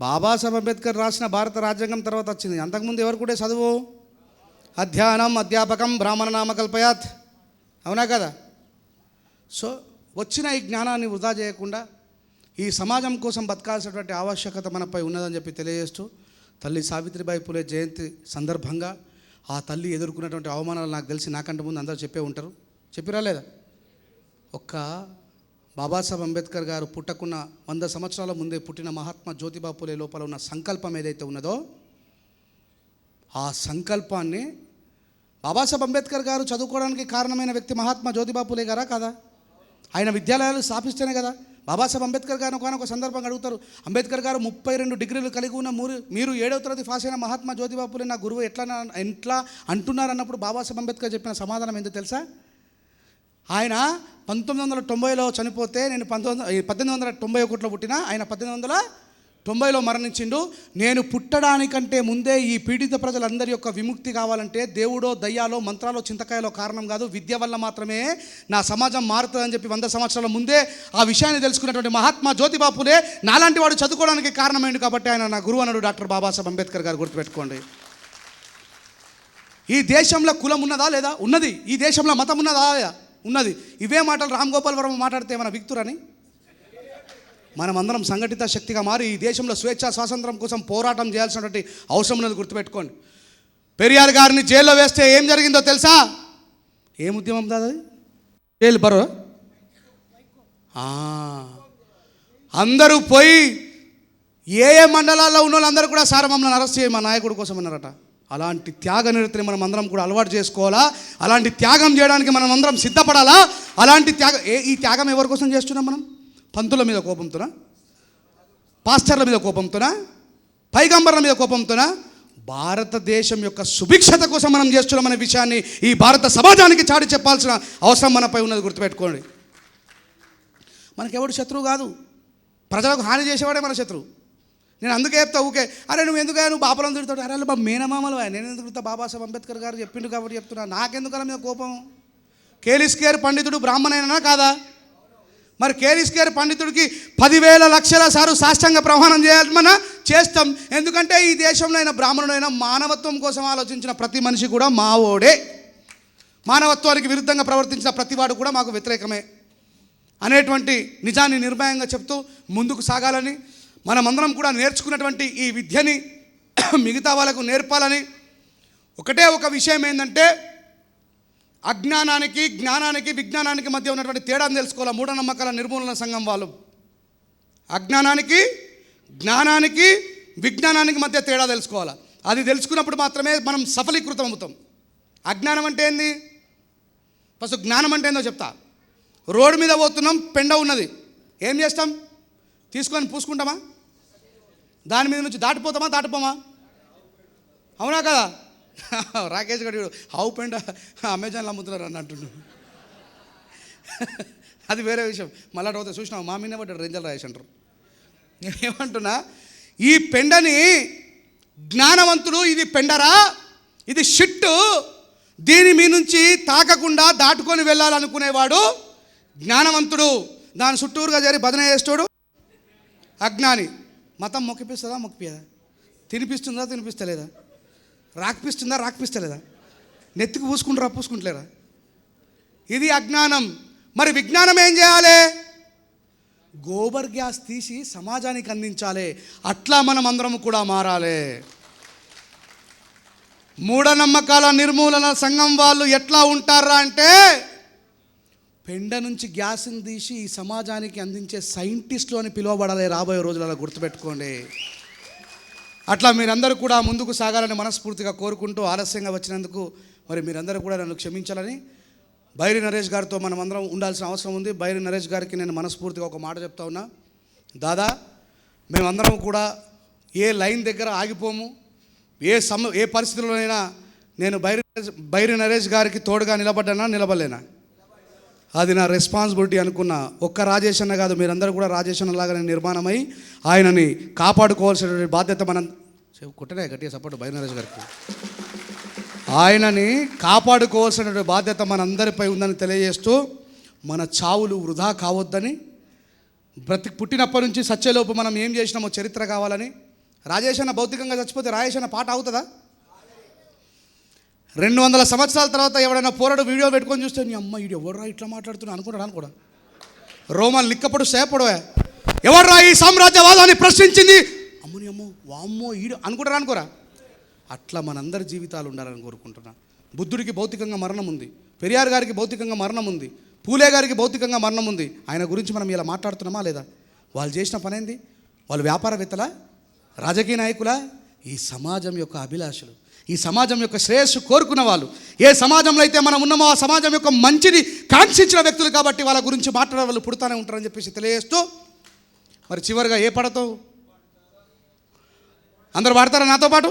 బాబాసాహెబ్ అంబేద్కర్ రాసిన భారత రాజ్యాంగం తర్వాత వచ్చింది. అంతకుముందు ఎవరు కూడా చదువు? అధ్యయనం అధ్యాపకం బ్రాహ్మణ నామకల్పయాత్. అవునా కదా? సో వచ్చిన ఈ జ్ఞానాన్ని వృధా చేయకుండా ఈ సమాజం కోసం బతకాల్సినటువంటి ఆవశ్యకత మనపై ఉన్నదని చెప్పి తెలియజేస్తూ, తల్లి సావిత్రిబాయి పూలే జయంతి సందర్భంగా ఆ తల్లి ఎదుర్కొన్నటువంటి అవమానాలు నాకు తెలిసి నాకంటే ముందు అందరూ చెప్పే ఉంటారు. చెప్పిరా లేదా? ఒక్క బాబాసాహెబ్ అంబేద్కర్ గారు పుట్టకున్న 100 సంవత్సరాల ముందే పుట్టిన మహాత్మా జ్యోతిబా పూలే లోపల ఉన్న సంకల్పం ఏదైతే ఉన్నదో, ఆ సంకల్పాన్ని బాబాసాహెబ్ అంబేద్కర్ గారు చదువుకోవడానికి కారణమైన వ్యక్తి మహాత్మా జ్యోతిబా పూలే గారా కాదా? ఆయన విద్యాలయాలు స్థాపిస్తేనే కదా. బాబాసాహెబ్ అంబేద్కర్ గారు ఒక సందర్భంగా అడుగుతారు, అంబేద్కర్ గారు 32 డిగ్రీలు కలిగి ఉన్న మీరు 7వ తరగతి పాస్ అయిన మహాత్మా జ్యోతిబా పూలే నా గురువు ఎట్లా అంటున్నారు అన్నప్పుడు బాబాసాహెబ్ అంబేద్కర్ చెప్పిన సమాధానం ఏంటో తెలుసా? ఆయన 1990లో చనిపోతే నేను 1891లో పుట్టిన, ఆయన 90లో మరణించిండు. నేను పుట్టడానికంటే ముందే ఈ పీడిత ప్రజలందరి యొక్క విముక్తి కావాలంటే దేవుడో దయ్యాలో మంత్రాలో చింతకాయలో కారణం కాదు, విద్య వల్ల మాత్రమే నా సమాజం మారుతుందని చెప్పి 100 సంవత్సరాల ముందే ఆ విషయాన్ని తెలుసుకున్నటువంటి మహాత్మా జ్యోతిబా ఫులే నాలాంటి వాడు చదువుకోవడానికి కారణమైంది కాబట్టి ఆయన నా గురువు అన్నాడు డాక్టర్ బాబాసాహెబ్ అంబేద్కర్ గారు. గుర్తుపెట్టుకోండి. ఈ దేశంలో కులం ఉన్నదా లేదా? ఉన్నది. ఈ దేశంలో మతం ఉన్నదా లేదా? ఉన్నది. ఇవే మాటలు రామ్ గోపాల్ వర్మ మాట్లాడితే మన విక్తురని మనమందరం సంఘటిత శక్తిగా మారి ఈ దేశంలో స్వేచ్ఛా స్వాతంత్రం కోసం పోరాటం చేయాల్సినటువంటి అవసరం ఉన్నది. గుర్తుపెట్టుకోండి. పెరియార్ గారిని జైల్లో వేస్తే ఏం జరిగిందో తెలుసా? ఏం ఉద్యమం దాది? జైలు బరో అందరూ పోయి ఏ మండలాల్లో ఉన్న వాళ్ళందరూ కూడా సార్ మమ్మల్ని అరెస్ట్ చేయ మా నాయకుడి కోసం అన్నారట. అలాంటి త్యాగ నిరతిని మనం అందరం కూడా అలవాటు చేసుకోవాలా. అలాంటి త్యాగం చేయడానికి మనం అందరం సిద్ధపడాలా. అలాంటి ఈ త్యాగం ఎవరి కోసం చేస్తున్నాం మనం? పంతుల మీద కోపంతోనా? పాస్టర్ల మీద కోపంతోనా? పైగంబర్ల మీద కోపంతోనా? భారతదేశం యొక్క సుభిక్షత కోసం మనం చేస్తున్నామనే విషయాన్ని ఈ భారత సమాజానికి చాటి చెప్పాల్సిన అవసరం మనపై ఉన్నది. గుర్తుపెట్టుకోండి. మనకెవడు శత్రువు కాదు, ప్రజలకు హాని చేసేవాడే మన శత్రువు. నేను అందుకే చెప్తా ఊకే, అరే నువ్వు ఎందుకు నువ్వు బాపలను తిరుగుతాడు, అరే బాబు మేనమామలు నేను ఎందుకు తిరుగుతా, బాబాసాహెబ్ అంబేద్కర్ గారు చెప్పిండు కాబట్టి చెప్తున్నా. నాకెందుకు అలా మీద కోపం? కేలిస్కేర్ పండితుడు బ్రాహ్మణైనా కాదా? మరి కేలిస్కేర్ పండితుడికి 10,000 లక్షల సారు సాష్టాంగ ప్రమాణం చేయాలన్నా చేస్తాం. ఎందుకంటే ఈ దేశంలో అయినా బ్రాహ్మణుడైనా మానవత్వం కోసం ఆలోచించిన ప్రతి మనిషి కూడా మావోడే, మానవత్వానికి విరుద్ధంగా ప్రవర్తించిన ప్రతివాడు కూడా మాకు వ్యతిరేకమే అనేటువంటి నిజాన్ని నిర్భయంగా చెప్తూ ముందుకు సాగాలని, మనమందరం కూడా నేర్చుకున్నటువంటి ఈ విద్యని మిగతా వాళ్ళకు నేర్పాలని. ఒకటే ఒక విషయం ఏంటంటే, అజ్ఞానానికి జ్ఞానానికి విజ్ఞానానికి మధ్య ఉన్నటువంటి తేడాను తెలుసుకోవాలి. మూఢనమ్మకాల నిర్మూలన సంఘం వాళ్ళు అజ్ఞానానికి జ్ఞానానికి విజ్ఞానానికి మధ్య తేడా తెలుసుకోవాలి. అది తెలుసుకున్నప్పుడు మాత్రమే మనం సఫలీకృతం అవుతాం. అజ్ఞానం అంటే ఏంది? ఫస్ట్ జ్ఞానం అంటే ఏందో చెప్తా. రోడ్డు మీద పోతున్నాం, పెండ ఉన్నది, ఏం చేస్తాం? తీసుకొని పూసుకుంటామా? దాని మీద నుంచి దాటిపోతామా? దాటిపోమా? అవునా కదా? రాకేష్ గడి హౌ పెండ అమెజాన్లో అమ్ముతున్నారు అని అంటున్నాడు. అది వేరే విషయం. మళ్ళీ పోతే చూసినావు మా మీద పడ్డాడు రేంజల్ రాయేష్ అంటారు. నేను ఏమంటున్నా, ఈ పెండని జ్ఞానవంతుడు ఇది పెండరా, ఇది షిట్టు, దీని మీ నుంచి తాకకుండా దాటుకొని వెళ్ళాలనుకునేవాడు జ్ఞానవంతుడు. దాని చుట్టూరుగా చేరి భజన చేస్తాడు అజ్ఞాని. మతం మొక్కిపిస్తుందా? మొక్కిపోయేదా? తినిపిస్తుందా? తినిపిస్తలేదా? రాకిపిస్తుందా? రాకిపిస్తలేదా? నెత్తికి పూసుకుంటారా? పూసుకుంటలేరా? ఇది అజ్ఞానం. మరి విజ్ఞానం ఏం చేయాలి? గోబర్ గ్యాస్ తీసి సమాజానికి అందించాలి. అట్లా మనం అందరం కూడా మారాలి. మూఢనమ్మకాల నిర్మూలన సంఘం వాళ్ళు ఎట్లా ఉంటారా అంటే, పెండ నుంచి గ్యాస్ని తీసి ఈ సమాజానికి అందించే సైంటిస్టులు అని పిలువబడాలి రాబోయే రోజులలో. గుర్తుపెట్టుకోండి. అట్లా మీరందరూ కూడా ముందుకు సాగాలని మనస్ఫూర్తిగా కోరుకుంటూ, ఆలస్యంగా వచ్చినందుకు మరి మీరందరూ కూడా నన్ను క్షమించాలని, బైరి నరేష్ గారితో మనం అందరం ఉండాల్సిన అవసరం ఉంది. బైరి నరేష్ గారికి నేను మనస్ఫూర్తిగా ఒక మాట చెప్తా ఉన్నా. దాదా, మేమందరం కూడా ఏ లైన్ దగ్గర ఆగిపోము. ఏ పరిస్థితుల్లోనైనా నేను బైరి నరేష్ గారికి తోడుగా నిలబడ్డానా నిలబడలేనా, అది నా రెస్పాన్సిబిలిటీ అనుకున్నా. ఒక్క రాజేష్ అన్న కాదు, మీరందరూ కూడా రాజేష్ అన్నలాగా నేను నిర్మాణమై ఆయనని కాపాడుకోవాల్సినటువంటి బాధ్యత మనం కుట్టనే గట్టిగా సపోర్ట్ బైరి నరేష్ గారికి. ఆయనని కాపాడుకోవాల్సినటువంటి బాధ్యత మనందరిపై ఉందని తెలియజేస్తూ, మన చావులు వృధా కావద్దని, పుట్టినప్పటి నుంచి సత్యలోపు మనం ఏం చేసినామో చరిత్ర కావాలని. రాజేష్ అన్న భౌతికంగా చచ్చిపోతే రాజేష్ అన్న పాట అవుతుందా? 200 సంవత్సరాల తర్వాత ఎవడైనా పోరాడు వీడియో పెట్టుకొని చూస్తే, నీ అమ్మ వీడు ఎవర్రా ఇట్లా మాట్లాడుతున్నా అనుకుంటాడు అనుకోడా? రోమాలు లిక్కపడు సేపడవే, ఎవర్రా ఈ సామ్రాజ్యవాదాన్ని ప్రశ్నించింది, అమ్మని అమ్మో వామ్మో ఈడు అనుకుంటారా అనుకోరా? అట్లా మనందరి జీవితాలు ఉండాలని కోరుకుంటున్నా. బుద్ధుడికి భౌతికంగా మరణం ఉంది, పెరియార్ గారికి భౌతికంగా మరణం ఉంది, పూలే గారికి భౌతికంగా మరణం ఉంది. ఆయన గురించి మనం ఇలా మాట్లాడుతున్నామా లేదా? వాళ్ళు చేసిన పని ఏంది? వాళ్ళు వ్యాపారవేత్తలా, రాజకీయ నాయకులా? ఈ సమాజం యొక్క అభిలాషులు, ఈ సమాజం యొక్క శ్రేయస్సు కోరుకున్న వాళ్ళు. ఏ సమాజంలో అయితే మనం ఉన్నామో ఆ సమాజం యొక్క మంచిని కాంక్షించిన వ్యక్తులు కాబట్టి వాళ్ళ గురించి మాట్లాడే వాళ్ళు పుడతానే ఉంటారని చెప్పేసి తెలియజేస్తూ, మరి చివరిగా ఏ పడతో అందరూ పాడతారా నాతో పాటు?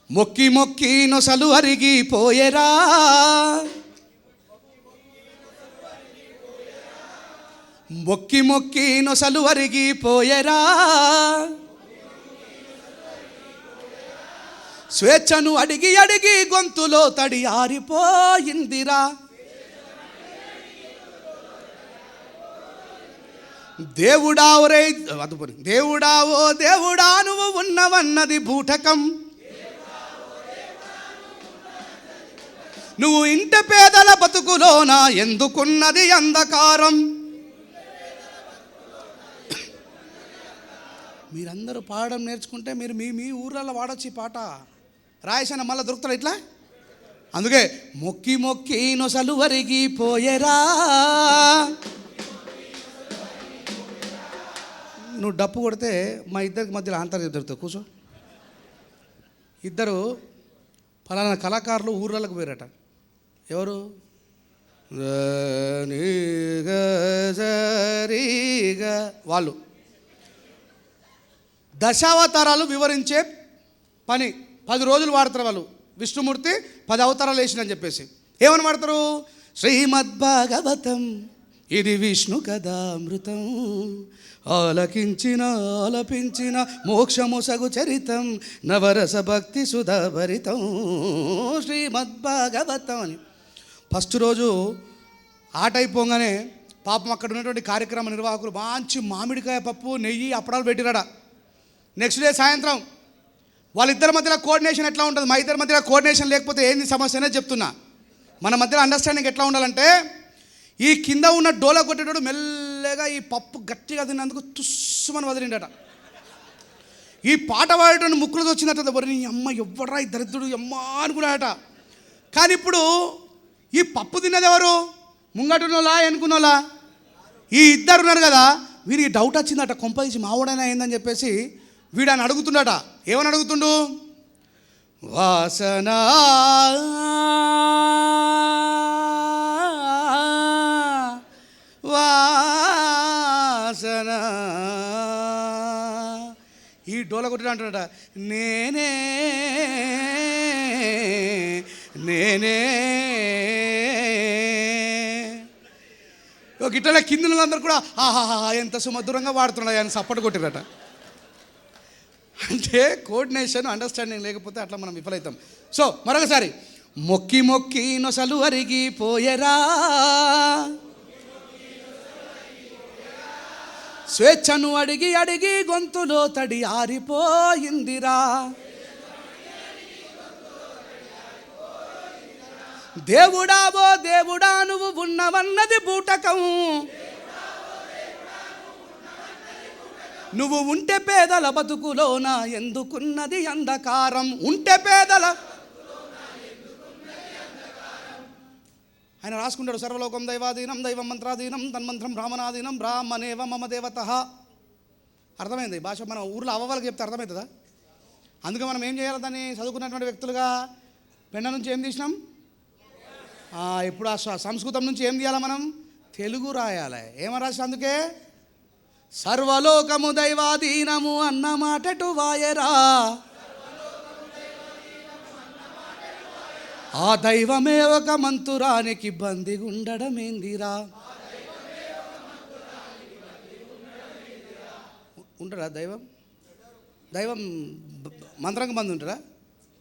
మొక్కి మొక్కి నొసలు అరిగిపోయేరా, మొక్కి మొక్కి నొసలు అరిగిపోయేరా, స్వేచ్ఛను అడిగి అడిగి గొంతులో తడి ఆరిపోయిందిరా. దేవుడా ఒరే దేవుడా ఓ దేవుడా నువ్వు ఉన్నవన్నది బూటకం, నువ్వు ఇంట పేదల బతుకులోన ఎందుకున్నది అంధకారం. మీరందరూ పాడడం నేర్చుకుంటే మీరు మీ మీ ఊర్లలో వాడొచ్చు ఈ పాట. రాయసన మళ్ళీ దొరుకుతాడు ఇట్లా. అందుకే మొక్కి మొక్కి నొసలు వరిగిపోయేరా. నువ్వు డప్పు కొడితే మా ఇద్దరికి మధ్యలో ఆంతర్యం దొరుకుతుంది. కూర్చో. ఇద్దరు ఫలానా కళాకారులు ఊర్లకు పోయారట. ఎవరు? వాళ్ళు దశావతారాలు వివరించే పని 10 రోజులు వాడతారు వాళ్ళు. విష్ణుమూర్తి 10 అవతారాలు వేసిందని చెప్పేసి ఏమని వాడతారు? శ్రీమద్భాగవతం ఇది విష్ణు కథామృతం, ఆలకించిన ఆలపించిన మోక్షముసగు చరితం, నవరస భక్తి సుధాభరితం శ్రీమద్భాగవతం అని. ఫస్ట్ రోజు ఆట అయిపోగానే పాపం అక్కడ ఉన్నటువంటి కార్యక్రమ నిర్వాహకులు మంచి మామిడికాయ పప్పు నెయ్యి అప్పడాలు పెట్టిరాడ. నెక్స్ట్ డే సాయంత్రం వాళ్ళిద్దరి మధ్యలో కోఆర్డినేషన్ ఎట్లా ఉంటుంది? మా ఇద్దరి మధ్యలో కోఆర్డినేషన్ లేకపోతే ఏంది సమస్య అనేది చెప్తున్నా. మన మధ్యలో అండర్స్టాండింగ్ ఎట్లా ఉండాలంటే, ఈ కింద ఉన్న డోల కొట్టేటోడు మెల్లగా ఈ పప్పు గట్టిగా తిన్నందుకు తుస్సుమని వదిలిండట. ఈ పాట పాడేటోడు ముక్కులతో వచ్చినట్టు బరి నీ అమ్మ ఎవ్వడ్రా ఈ దరిద్రుడు అమ్మ అనుకున్నాడట. కానీ ఇప్పుడు ఈ పప్పు తిన్నది ఎవరు? ముంగటున్నోలా ఎనుకున్నోలా? ఈ ఇద్దరు ఉన్నారు కదా, వీరికి డౌట్ వచ్చిందట. కొంపదీసి మావోడైనా అయిందని చెప్పేసి వీడని అడుగుతుండట. ఏమని అడుగుతుండు? వాసన వాసన ఈ డోల కొట్టిన అంటున్నట. నేనే నేనే గిట్ల కింద వాళ్ళందరూ కూడా ఆహాహా ఎంత సుమధురంగా వాడుతున్నాడు అని సపోర్ట్ కొట్టిరట. అంటే కోఆర్డినేషన్ అండర్స్టాండింగ్ లేకపోతే అట్లా మనం విఫలవుతాం. సో మరొకసారి మొక్కి మొక్కి నొసలు అరిగిపోయేరా, స్వేచ్ఛను అడిగి అడిగి గొంతులో తడి ఆరిపోయిందిరా. దేవుడా ఓ దేవుడా నువ్వు ఉన్నవన్నది బూటకం, నువ్వు ఉంటే పేదల బతుకులోన ఎందుకున్నది అంధకారం. ఉంటే పేదల ఆయన రాసుకుంటాడు. సర్వలోకం దైవాధీనం దైవం మంత్రాధీనం తన్మంత్రం బ్రాహ్మణాధీనం బ్రాహ్మణేవ మమ దేవత. అర్థమైంది భాష? మన ఊర్లో అవ్వవాళ్ళకి చెప్తే అర్థమవుతుందా? అందుకే మనం ఏం చేయాలి? దాన్ని చదువుకున్నటువంటి వ్యక్తులుగా పెండ నుంచి ఏం తీసినాం? ఇప్పుడు ఆ సంస్కృతం నుంచి ఏం తీయాలి? మనం తెలుగు రాయాలి. ఏమని రాసి? అందుకే సర్వలోకము దైవాధీనము అన్న మాటటు వాయరా, ఆ దైవమే ఒక మంతురానికి బందిగుండడమేందిరా. ఉంటాడా దైవం? దైవం మంత్రంగా బంద్ ఉంటాడా?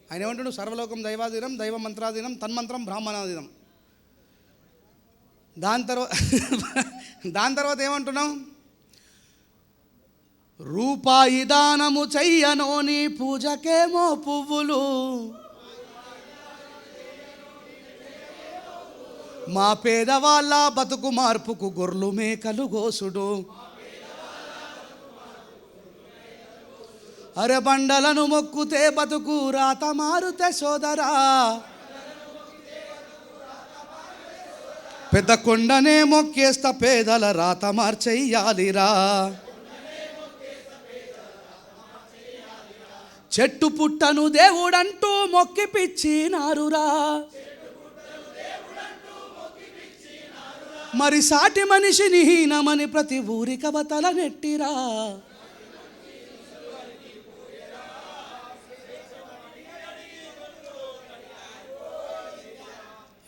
ఆయన ఏమంటాడు? సర్వలోకం దైవాధీనం దైవ మంత్రాధీనం తన్మంత్రం బ్రాహ్మణాధీనం. దాని తర్వాత ఏమంటున్నాం? రూపాయి దానము చెయ్యనోని పూజకేమో పువ్వులు, మా పేదవాళ్ళ బతుకు మార్పుకు గొర్రెలు మేకలు గోసుడు, అరబండలను మొక్కుతే బతుకు రాత మారుతే సోదరా, పెద్ద కొండనే మొక్కేస్తా పేదల రాత మార్చెయ్యాలిరా. చెట్టు పుట్టను దేవుడంటూ మొక్కి పిచ్చినారురా, మరి సాటి మనిషిని హీనమని ప్రతి ఊరి కవతల నెట్టిరా.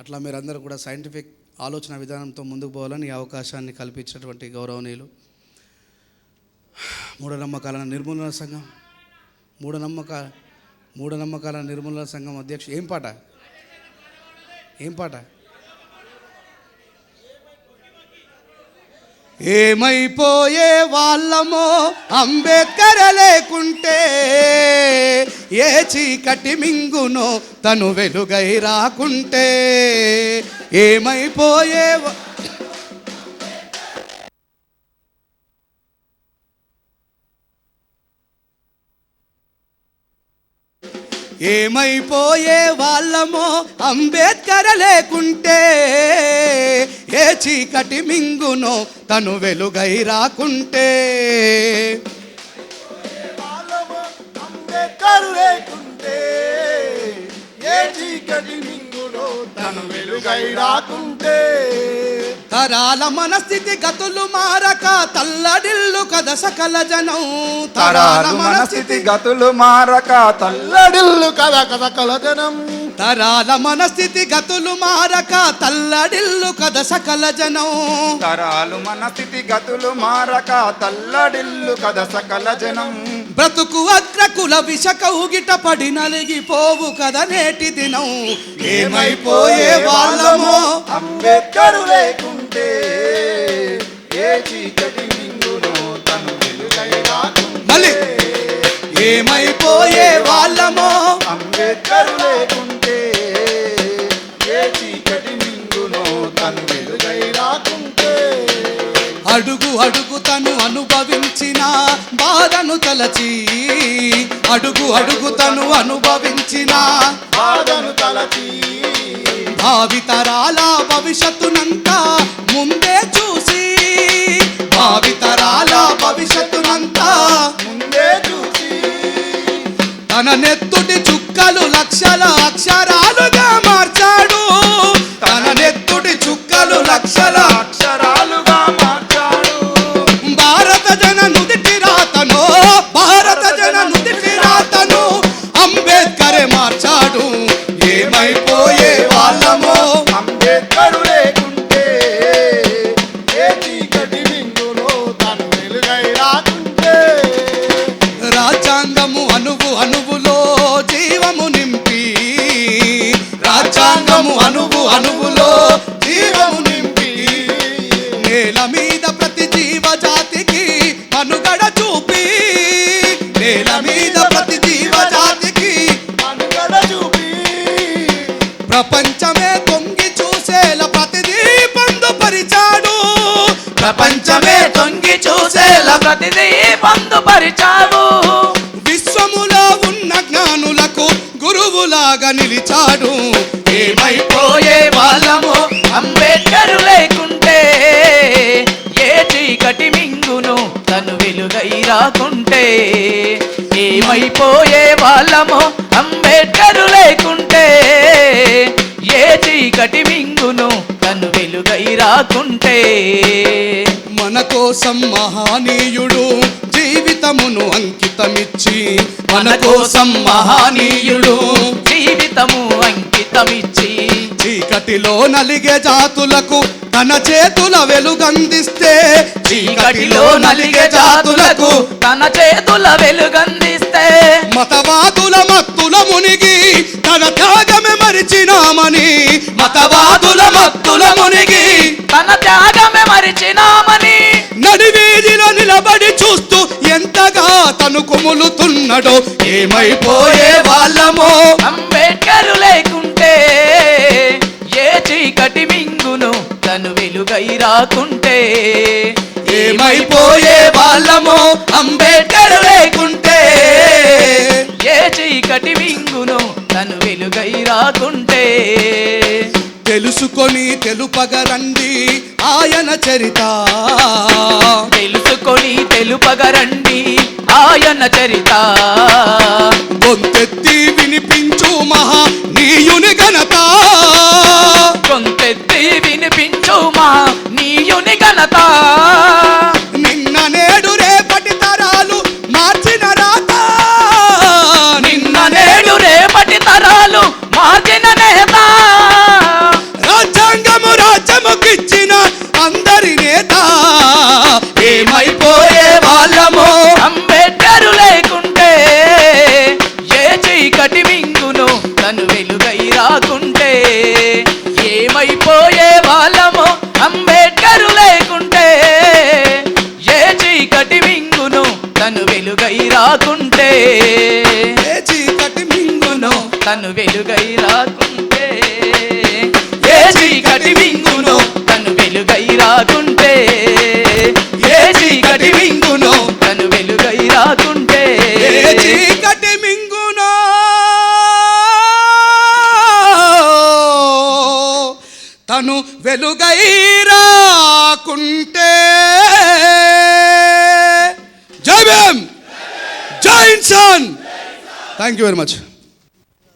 అట్లా మీరందరూ కూడా సైంటిఫిక్ ఆలోచన విధానంతో ముందుకు పోవాలని ఈ అవకాశాన్ని కల్పించినటువంటి గౌరవనీయులు మూఢనమ్మకాల నిర్మూలన సంఘం మూఢనమ్మకాల నిర్మూలన సంఘం అధ్యక్షుడు ఏం పాట ఏమైపోయే వాళ్ళమో అంబేద్కర్ లేకుంటే ఏ చీకటి మింగునో తను వెలుగై రాకుంటే ఏమైపోయే వాళ్ళమో అంబేద్కర్ లేకుంటే ఏ చీకటి మింగునో తను వెలుగై రాకుంటే అంబేద్కర్ లేకుంటే ఏ చీకటి మింగునో తను వెలుగై రాకుంటే తరాల మనస్థితి గతులు మారక తల్లడిల్లు కథ సకల జనం తరాల మనస్థితి గతులు మారక తల్లడిల్లు కథ సకల జనం తరాల మనస్థితి గతులు మారక తల్లడిల్లు కథ సకల జనం తరాలు మనస్థితి గతులు మారక తల్లడిల్లు కథ సకల జనం బ్రతుకు అగ్రకుల విష కౌగిట పడి నలిగిపోవు కథ నేటి దినం ఏమైపోయే వాళ్ళమో అంబేద్కర్ లేకుంటే ఏ చీకటి మింగునో తను వెలుగై రాకుంటే మళ్ళీ ఏమైపోయే వాళ్ళమో అంబేద్కర్ లేకుంటే ఏ చీకటి మింగునో తను వెలుగై రాకుంటే అడుగు అడుగు తను అనుభవించిన బాధను తలచి అడుగు అడుగు తను అనుభవించిన బాధను తలచి భావితరాల భవిష్యత్తునంతా ముందే చూసి భావితరాల భవిష్యత్తునంతా ముందే చూసి తన నెత్తుటి చుక్కలు లక్షల అక్షరాలుగా మార్చాడు తన నెత్తుటి చుక్కలు లక్షల అక్షరాలుగా మార్చాడు భారత జన నుదిటి రాతను అంబేద్కరే మార్చాడు ఏమైపోయే వాళ్ళమో అంబేద్కర్ లేకుంటే ఏ చీకటి మింగునో తను వెలుగై రాకుంటే రాజ్యాంగము అణువులో జీవము నింపి రాజ్యాంగము అణువులో జీవము నింపి నేల మీద ప్రతి జీవజాతికి మనుగడ చూపి నేల మీద ప్రతి జీవజాతికి మనుగడ చూపి ప్రపంచమే తొంగి చూసేలా ప్రతిదీ పొందుపరిచాడు ప్రపంచమే తొంగి చూసేలా ప్రతిదీ పొందుపరిచావు విశ్వములో ఉన్న జ్ఞానులకు గురువులాగా నిలిచాడు ఏమైపోయే వాళ్ళము అంబేద్కర్ లేకుంటే ఏ చీకటి మింగును తను వెలుగై రాకుంటే ఏమైపోయే వాళ్ళము అంబేద్కర్ లేకుంటే ఏ చీకటి మింగును తను వెలుగై రాకుంటే మన కోసం మహానీయుడు జీవితమును అంకితమిచ్చి మన కోసం మహానీయుడు జీవితము అంకితమిచ్చి చీకటిలో నలిగే జాతులకు తన చేతుల వెలుగందిస్తే చీకటిలో నలిగే జాతులకు తన చేతుల వెలుగందిస్తే మతవాదుల మత్తుల మునిగి తన త్యాగమే మరిచినామని మతవాదుల మత్తుల మునిగి తన త్యాగమే మరిచినామని నడివీధిలో నిలబడి చూస్తూ ఎంతగా తను కుములుతున్నాడో ఏమైపోయే వాళ్ళమో అంబేద్కర్ లేకుంటే ఏ చీకటి మింగును తను వెలుగై రాకుంటే ఏమైపోయే వాళ్ళమో అంబేద్కర్ లేకుంటే ఏ చీకటి మింగును తను వెలుగై రాకుంటే తెలుసుకొని తెలుపగరండి ఆయన చరిత తెలుసుకొని తెలుపగరండి ఆయన చరిత గొంతెత్తి వినిపించు మహా నీయుని ఘనత గొంతెత్తి వినిపించు మా నీయుని ఘనత నిన్న నేడు రేపటి తరాలు మార్చిన రాత నిన్న నేడు రేపటి తరాలు మార్చిన నేత రాజ్యాంగము తను వెలుగై రాకుంటే ఏ చీకటి మింగునో తను వెలుగై రాకుంటే ఏ చీకటి మింగునో తను వెలుగై రాకుంటే ఏ చీకటి మింగునో తను వెలుగై రాకుంటే. జై భీమ్, జై ఇన్సాన్. Thank you very much.